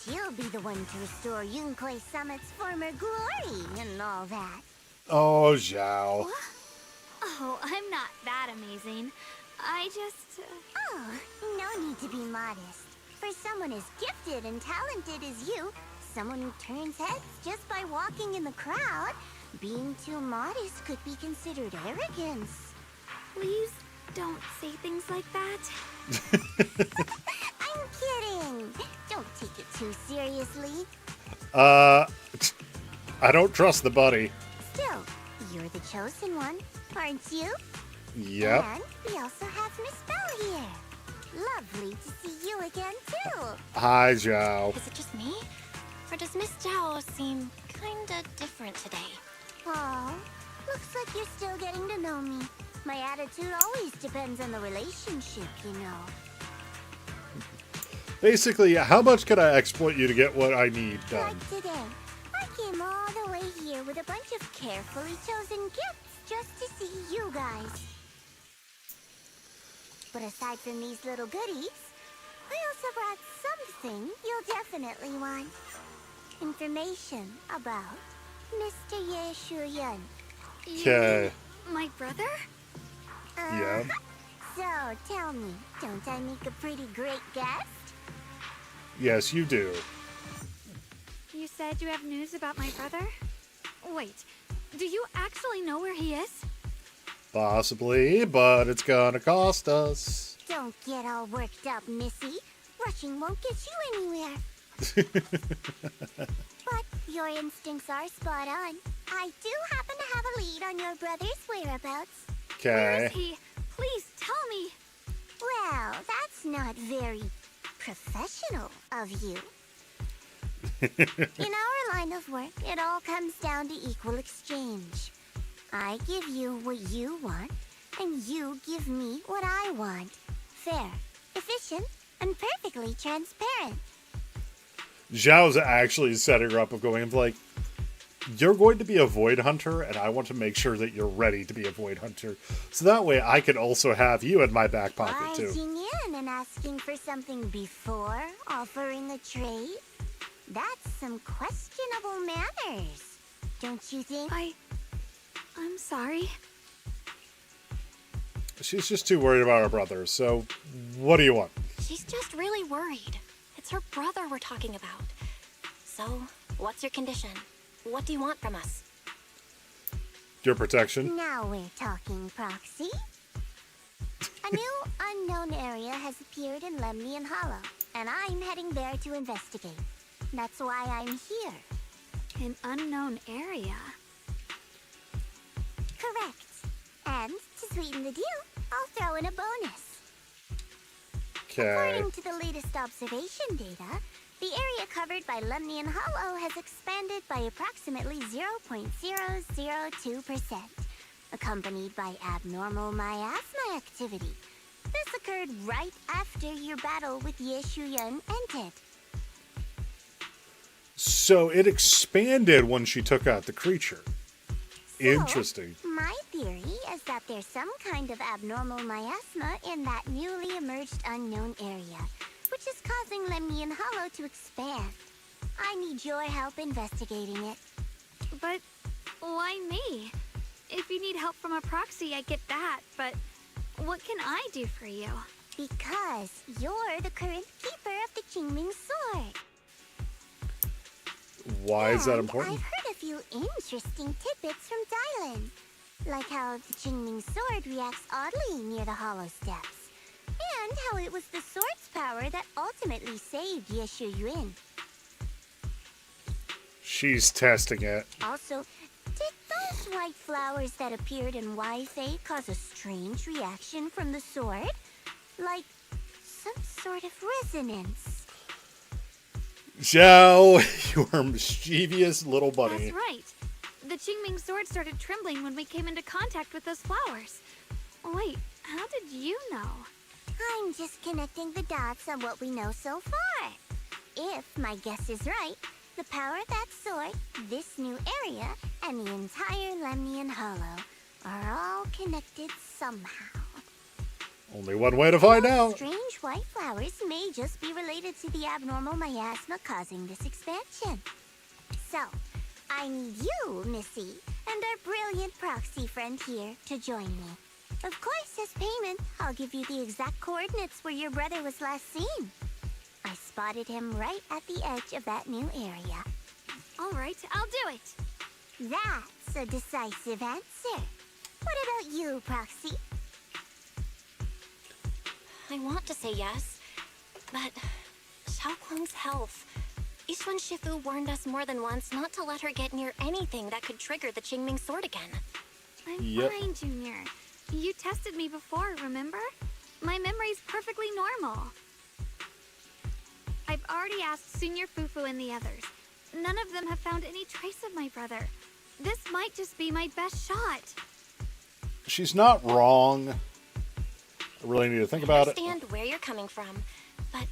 she'll be the one to restore Yunkwei Summit's former glory and all that. Oh, Zhao. Oh, I'm not that amazing. I just... Oh, no need to be modest. For someone as gifted and talented as you, someone who turns heads just by walking in the crowd, being too modest could be considered arrogance. Please don't say things like that. I'm kidding. Don't take it too seriously. I don't trust the buddy. Still, you're the chosen one, aren't you? Yep. And we also have Miss Belle here. Lovely to see you again, too. Hi, Zhao. Is it just me? Or does Miss Zhao seem kinda different today? Aw, looks like you're still getting to know me. My attitude always depends on the relationship, you know. Basically, how much can I exploit you to get what I need done? Like today, I came all the way here with a bunch of carefully chosen gifts just to see you guys. But aside from these little goodies, I also brought something you'll definitely want. Information about Mr. Ye Shuyan. Okay. My brother? Yeah. So, tell me, don't I make a pretty great guest? Yes, you do. You said you have news about my brother? Wait, do you actually know where he is? Possibly, but it's gonna cost us. Don't get all worked up, Missy. Rushing won't get you anywhere. But your instincts are spot on. I do happen to have a lead on your brother's whereabouts. Where Okay. is he? Please tell me. Well, that's not very professional of you. In our line of work, it all comes down to equal exchange. I give you what you want, and you give me what I want. Fair, efficient, and perfectly transparent. Zhao's actually setting her up of going like, you're going to be a Void Hunter, and I want to make sure that you're ready to be a Void Hunter. So that way I can also have you in my back pocket, too. Barging in and asking for something before offering a trade? That's some questionable manners, don't you think? I'm sorry. She's just too worried about her brother, so what do you want? She's just really worried. It's her brother we're talking about. So, what's your condition? What do you want from us? Your protection? Now we're talking, Proxy. A new unknown area has appeared in Lemnian Hollow, and I'm heading there to investigate. That's why I'm here. An unknown area? Correct. And to sweeten the deal, I'll throw in a bonus. Okay. According to the latest observation data, the area covered by Lemnian Hollow has expanded by approximately 0.002%, accompanied by abnormal miasma activity. This occurred right after your battle with Ye Shuyan ended. So it expanded when she took out the creature. Interesting. My theory, is that there's some kind of abnormal miasma in that newly emerged unknown area, which is causing Lemnian Hollow to expand. I need your help investigating it. But why me? If you need help from a proxy, I get that, but what can I do for you? Because you're the current keeper of the Qingming Sword. Why is that And important? I've heard a few interesting tidbits from Dylan. Like how the Qingming Sword reacts oddly near the Hollow Steps. And how it was the sword's power that ultimately saved Yeshu Yuan. She's testing it. Also, did those white flowers that appeared in Wi-Fi cause a strange reaction from the sword? Like some sort of resonance. Zhao, you are mischievous little bunny. That's right. The Qingming sword started trembling when we came into contact with those flowers. Wait, how did you know? I'm just connecting the dots on what we know so far. If my guess is right, the power of that sword, this new area, and the entire Lemnian Hollow are all connected somehow. Only one way to find out. Strange white flowers may just be related to the abnormal miasma causing this expansion. So, I need you, Missy, and our brilliant proxy friend here to join me. Of course, as payment, I'll give you the exact coordinates where your brother was last seen. I spotted him right at the edge of that new area. All right, I'll do it. That's a decisive answer. What about you, Proxy? I want to say yes, but Xiaoguang's health. Yixuan Shifu warned us more than once not to let her get near anything that could trigger the Qingming sword again. I'm fine, Junior. You tested me before, remember? My memory's perfectly normal. I've already asked Senior Fufu and the others. None of them have found any trace of my brother. This might just be my best shot. She's not wrong. I really need to think about it. I understand where you're coming from, but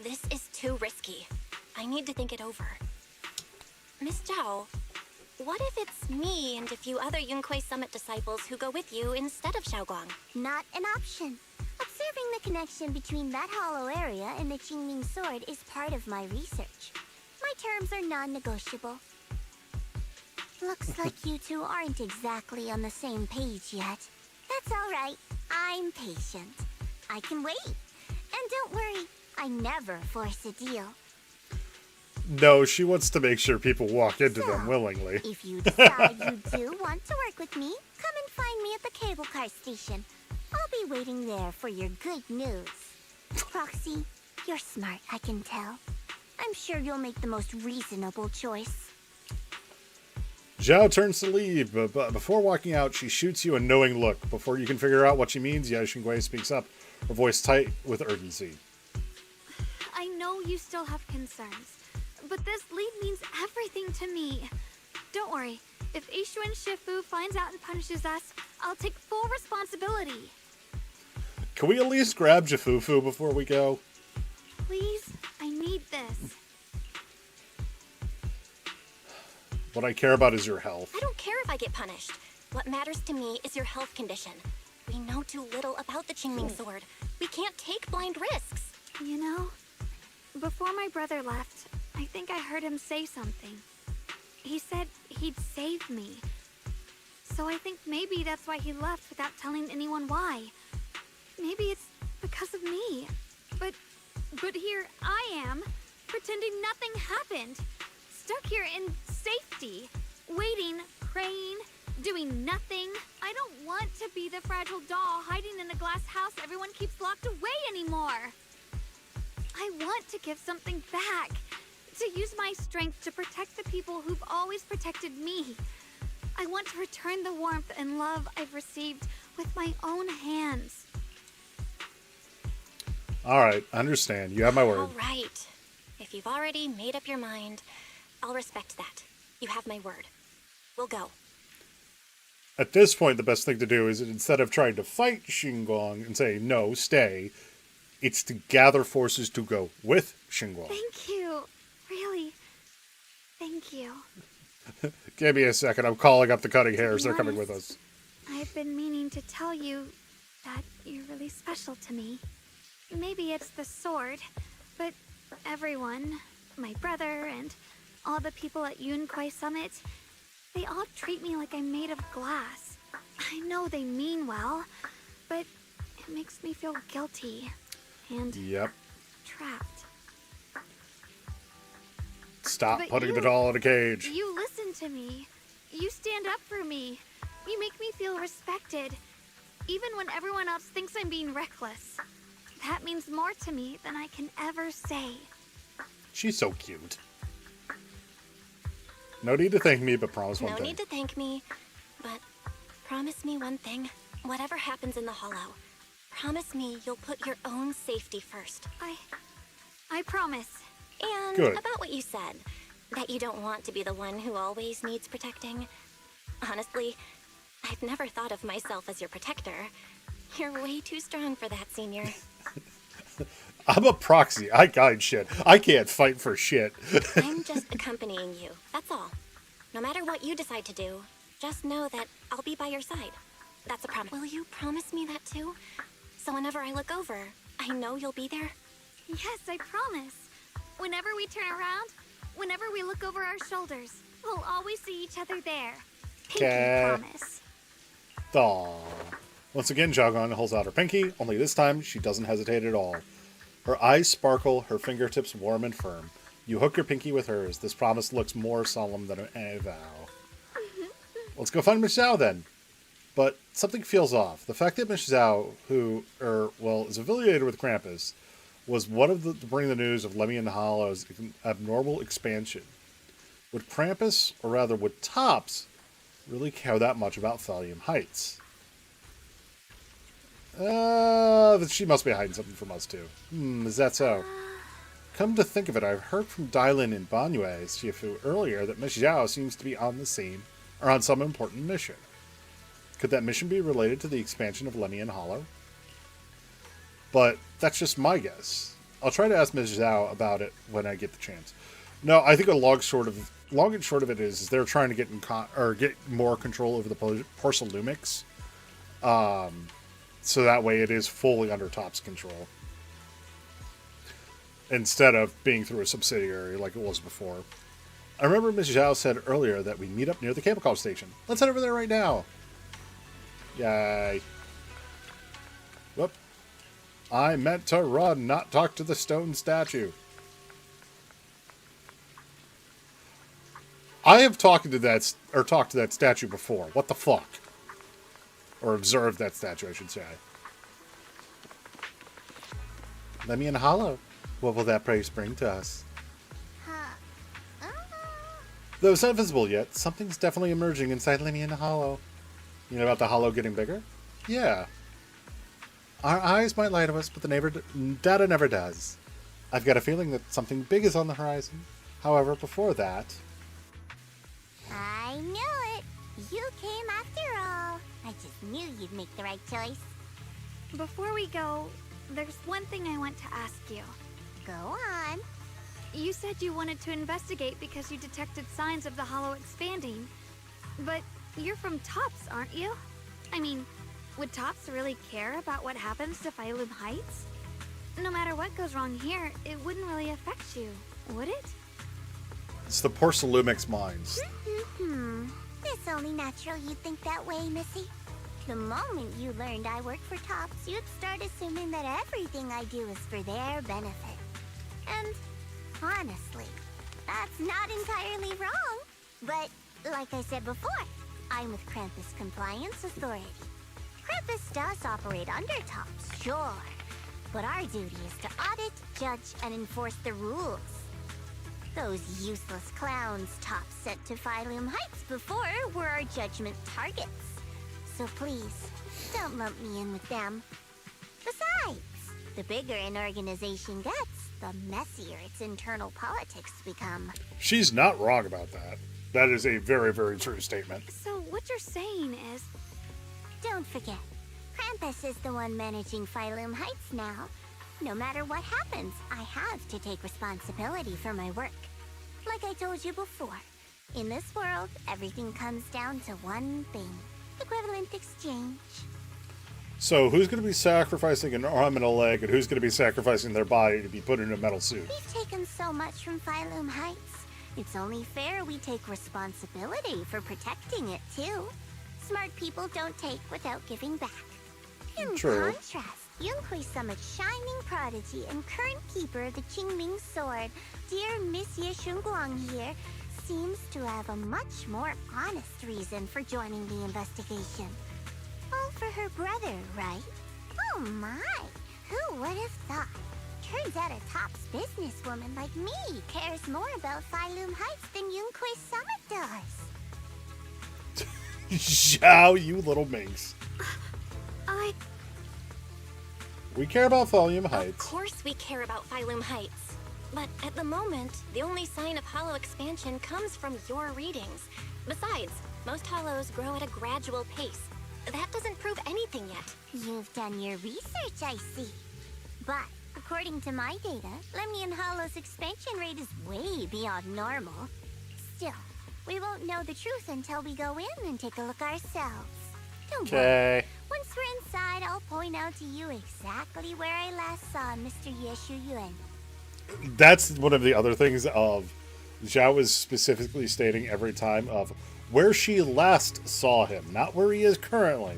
this is too risky. I need to think it over. Miss Zhao, what if it's me and a few other Yunquei Summit disciples who go with you instead of Xiaoguang? Not an option. Observing the connection between that hollow area and the Qingming sword is part of my research. My terms are non-negotiable. Looks like you two aren't exactly on the same page yet. That's all right. I'm patient. I can wait. And don't worry, I never force a deal. No, she wants to make sure people walk into them willingly. If you decide you do want to work with me, come and find me at the cable car station. I'll be waiting there for your good news. Proxy, you're smart, I can tell. I'm sure you'll make the most reasonable choice. Zhao turns to leave, but before walking out, she shoots you a knowing look. Before you can figure out what she means, Yashingwei speaks up, her voice tight with urgency. I know you still have concerns, but this lead means everything to me. Don't worry, if Yixuan Shifu finds out and punishes us, I'll take full responsibility. Can we at least grab Jafufu before we go? Please, I need this. What I care about is your health. I don't care if I get punished. What matters to me is your health condition. We know too little about the Qingming sword. We can't take blind risks. You know, before my brother left, I think I heard him say something. He said he'd save me. So I think maybe that's why he left without telling anyone why. Maybe it's because of me. But here I am, pretending nothing happened. Stuck here in safety, waiting, praying, doing nothing. I don't want to be the fragile doll hiding in a glass house everyone keeps locked away anymore. I want to give something back, to use my strength to protect the people who've always protected me. I want to return the warmth and love I've received with my own hands. Alright, understand. You have my word. All right. If you've already made up your mind, I'll respect that. You have my word. We'll go. At this point, the best thing to do is instead of trying to fight Xingguang and say, no, stay, it's to gather forces to go with Xingguang. Thank you. Really. Thank you. Give me a second. I'm calling up the cutting hairs. They're coming with us. I I've been meaning to tell you that you're really special to me. Maybe it's the sword, but everyone, my brother and all the people at Yunquai Summit, they all treat me like I'm made of glass. I know they mean well, but it makes me feel guilty and trapped. Stop But putting you- the doll in a cage. You listen to me. You stand up for me. You make me feel respected, even when everyone else thinks I'm being reckless. That means more to me than I can ever say. She's so cute. No need to thank me, but promise one No thing. need to thank me, but promise me one thing. Whatever happens in the Hollow, promise me you'll put your own safety first. I promise. And Good. about what you said, that you don't want to be the one who always needs protecting. Honestly, I've never thought of myself as your protector. You're way too strong for that, Senior. I'm a proxy. I guide shit. I can't fight for shit. I'm just accompanying you, that's all. No matter what you decide to do, just know that I'll be by your side. That's a promise. Will you promise me that too? So whenever I look over, I know you'll be there? Yes, I promise. Whenever we turn around, whenever we look over our shoulders, we'll always see each other there. Pinky promise. Aw. Once again, Xiaoguang holds out her pinky, only this time she doesn't hesitate at all. Her eyes sparkle, her fingertips warm and firm. You hook your pinky with hers. This promise looks more solemn than a vow. Let's go find Miss Zhao then. But something feels off. The fact that Miss Zhao, who, is affiliated with Krampus, was one of the to bring the news of Lemmy and Hollow's abnormal expansion. Would Krampus, or rather would Tops, really care that much about Thallium Heights? She must be hiding something from us too. Is that so? Come to think of it, I've heard from Dylan and Banyue's Shifu earlier that Miss Zhao seems to be on some important mission. Could that mission be related to the expansion of Lemmy and Hollow? But that's just my guess. I'll try to ask Ms. Zhao about it when I get the chance. No, I think a long and short of it is they're trying to get get more control over the Porcelumix, so that way it is fully under Top's control, instead of being through a subsidiary like it was before. I remember Ms. Zhao said earlier that we meet up near the cable car station. Let's head over there right now. Yay. Whoop. I meant to run, not talk to the stone statue. I have talked to that statue before. What the fuck? Or observed that statue, I should say. Lemmy and Hollow. What will that praise bring to us? Though it's not visible yet, something's definitely emerging inside Lemmy and Hollow. You know about the Hollow getting bigger? Yeah. Our eyes might lie to us, but the data never does. I've got a feeling that something big is on the horizon. However, before that... I knew it! You came after all. I just knew you'd make the right choice. Before we go, there's one thing I want to ask you. Go on. You said you wanted to investigate because you detected signs of the Hollow expanding. But you're from Tops, aren't you? I mean, would Tops really care about what happens to Phylum Heights? No matter what goes wrong here, it wouldn't really affect you, would it? It's the Porcelumix mines. It's only natural you think that way, Missy. The moment you learned I work for Tops, you'd start assuming that everything I do is for their benefit. And honestly, that's not entirely wrong. But like I said before, I'm with Krampus Compliance Authority. Krampus does operate under Tops, sure. But our duty is to audit, judge, and enforce the rules. Those useless clowns Tops sent to Phylum Heights before were our judgment targets. So please, don't lump me in with them. Besides, the bigger an organization gets, the messier its internal politics become. She's not wrong about that. That is a very, very true statement. So what you're saying is... Don't forget, Krampus is the one managing Phylum Heights now. No matter what happens, I have to take responsibility for my work. Like I told you before, in this world, everything comes down to one thing. Equivalent exchange. So who's going to be sacrificing an arm and a leg, and who's going to be sacrificing their body to be put in a metal suit? We've taken so much from Phylum Heights. It's only fair we take responsibility for protecting it, too. Smart people don't take without giving back. In True. contrast, Yunhui Summit's shining prodigy and current keeper of the Qingming sword, dear Monsieur Shunguang here, seems to have a much more honest reason for joining the investigation. All for her brother, right? Oh my! Who would have thought? Turns out a tops businesswoman like me cares more about Phylum Heights than Yunhui Summit does. Zhao, you little minx. We care about Phylum Heights. Of course we care about Phylum Heights. But at the moment, the only sign of hollow expansion comes from your readings. Besides, most hollows grow at a gradual pace. That doesn't prove anything yet. You've done your research, I see. But according to my data, Lemnian Hollow's expansion rate is way beyond normal. Still, we won't know the truth until we go in and take a look ourselves. Don't worry. Once we're inside, I'll point out to you exactly where I last saw Mr. Yeshu Yuan. That's one of the other things of Zhao was specifically stating every time of where she last saw him, not where he is currently.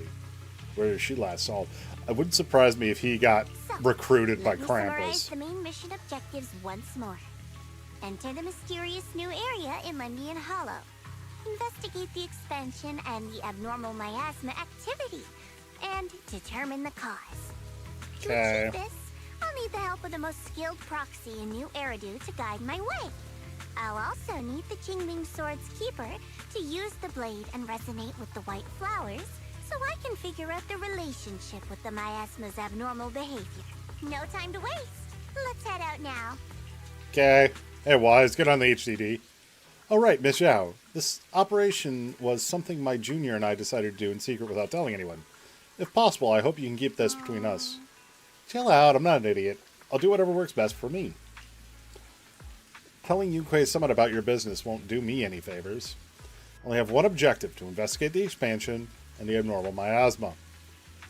Where she last saw him. It wouldn't surprise me if he got recruited by Let me summarize Krampus. the main mission objectives once more. Enter the mysterious new area in Lemnian Hollow. Investigate the expansion and the abnormal miasma activity, and determine the cause. To achieve this, I'll need the help of the most skilled proxy in New Eridu to guide my way. I'll also need the Qingming Sword's keeper to use the blade and resonate with the white flowers, so I can figure out the relationship with the miasma's abnormal behavior. No time to waste. Let's head out now. Okay. Hey, Wise, get on the HDD. Oh, right, Miss Zhao. This operation was something my junior and I decided to do in secret without telling anyone. If possible, I hope you can keep this between us. Chill out, I'm not an idiot. I'll do whatever works best for me. Telling Yunhui Summit about your business won't do me any favors. I only have one objective, to investigate the expansion and the abnormal miasma.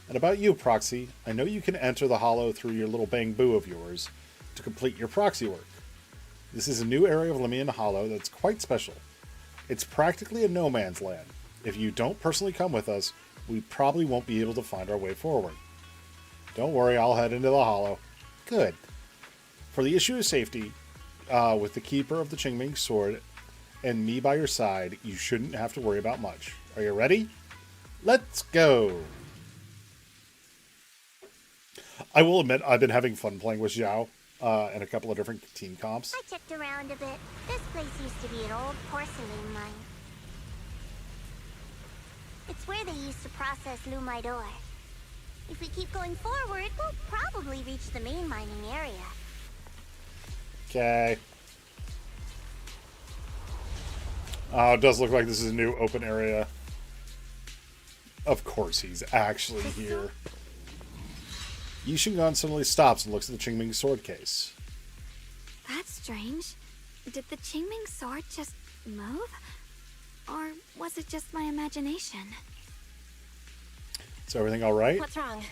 And about you, Proxy, I know you can enter the Hollow through your little bang-boo of yours to complete your proxy work. This is a new area of Lemnian Hollow that's quite special. It's practically a no man's land. If you don't personally come with us, we probably won't be able to find our way forward. Don't worry, I'll head into the Hollow. Good. For the issue of safety, with the keeper of the Qingming sword and me by your side, you shouldn't have to worry about much. Are you ready? Let's go! I will admit, I've been having fun playing with Zhao and a couple of different team comps. I checked around a bit. This place used to be an old porcelain mine. It's where they used to process lumite ore. If we keep going forward, we'll probably reach the main mining area. Okay. Oh, it does look like this is a new open area. Of course he's actually here. Yi Shingon suddenly stops and looks at the Qingming sword case. That's strange. Did the Qingming sword just move? Or was it just my imagination? Is everything alright? What's wrong?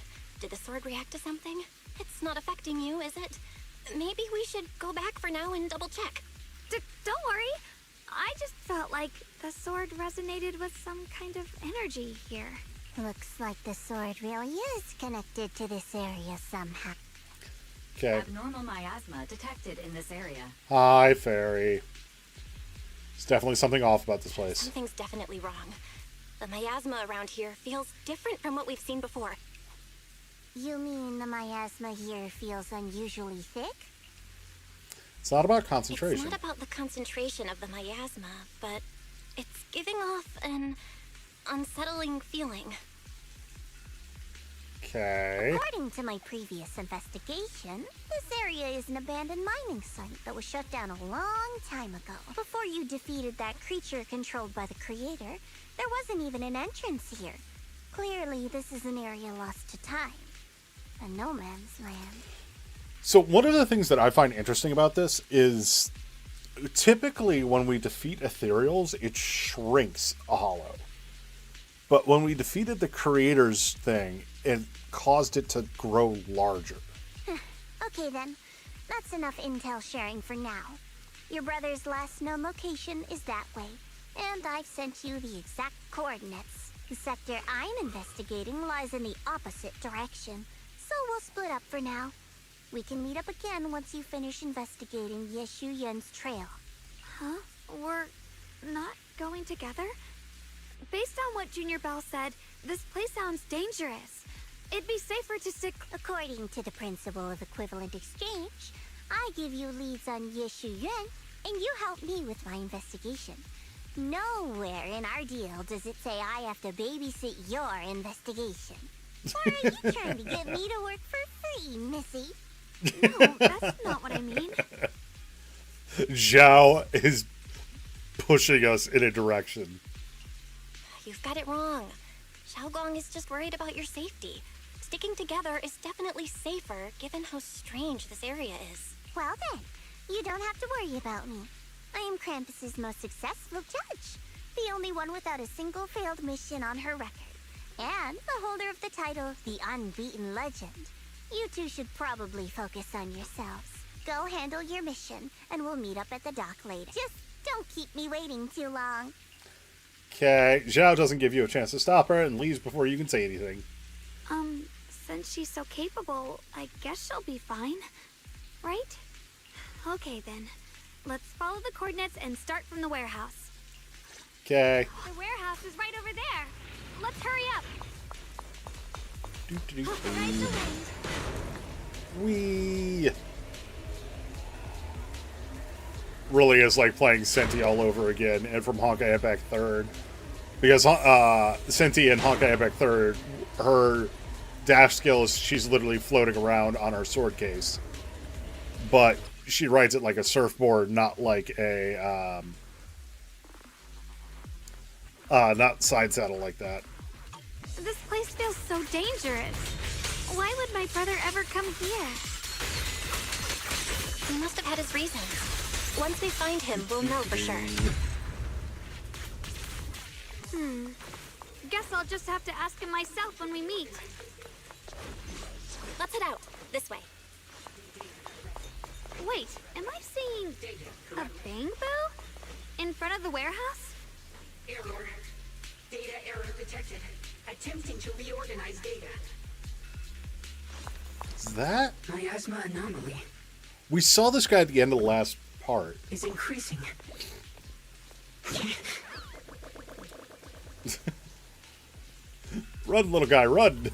Did the sword react to something? It's not affecting you, is it? Maybe we should go back for now and double check. Don't worry. I just felt like the sword resonated with some kind of energy here. Looks like the sword really is connected to this area somehow. Okay. Abnormal miasma detected in this area. Hi, Fairy. There's definitely something off about this place. Something's definitely wrong. The miasma around here feels different from what we've seen before. You mean the miasma here feels unusually thick? It's not about concentration. It's not about the concentration of the miasma, but it's giving off an unsettling feeling. Okay. According to my previous investigation, this area is an abandoned mining site that was shut down a long time ago. Before you defeated that creature controlled by the Creator, there wasn't even an entrance here. Clearly, this is an area lost to time. A no man's land. So one of the things that I find interesting about this is typically when we defeat ethereals, it shrinks a hollow. But when we defeated the creators thing, it caused it to grow larger. Okay then, that's enough intel sharing for now. Your brother's last known location is that way, and I've sent you the exact coordinates. The sector I'm investigating lies in the opposite direction, so we'll split up for now. We can meet up again once you finish investigating Yeshu Yen's trail. Huh? We're not going together? Based on what Junior Bell said, this place sounds dangerous. It'd be safer to stick... According to the principle of equivalent exchange, I give you leads on Yeshu Yuan, and you help me with my investigation. Nowhere in our deal does it say I have to babysit your investigation. Or are you trying to get me to work for free, Missy? No, that's not what I mean. Zhao is pushing us in a direction. You've got it wrong. Xiaoguang is just worried about your safety. Sticking together is definitely safer, given how strange this area is. Well then, you don't have to worry about me. I am Krampus's most successful judge, the only one without a single failed mission on her record, and the holder of the title, the Unbeaten Legend. You two should probably focus on yourselves. Go handle your mission, and we'll meet up at the dock later. Just don't keep me waiting too long. Okay, Zhao doesn't give you a chance to stop her and leaves before you can say anything. Since she's so capable, I guess she'll be fine. Right? Okay then. Let's follow the coordinates and start from the warehouse. Okay. The warehouse is right over there. Let's hurry up. Wee. Really is like playing Senti all over again, and from Honkai Impact 3rd. Because Senti in Honkai Impact 3rd, her dash skill is she's literally floating around on her sword case. But she rides it like a surfboard, not like a, not side saddle like that. This place feels so dangerous. Why would my brother ever come here? He must have had his reasons. Once we find him, we'll know for sure. Guess I'll just have to ask him myself when we meet. Let's head out. This way. Wait, am I seeing a bang boo? In front of the warehouse? Error. Data error detected. Attempting to reorganize data. Is that? Miasma anomaly We saw this guy at the end of the last part. is increasing. Run, little guy, run!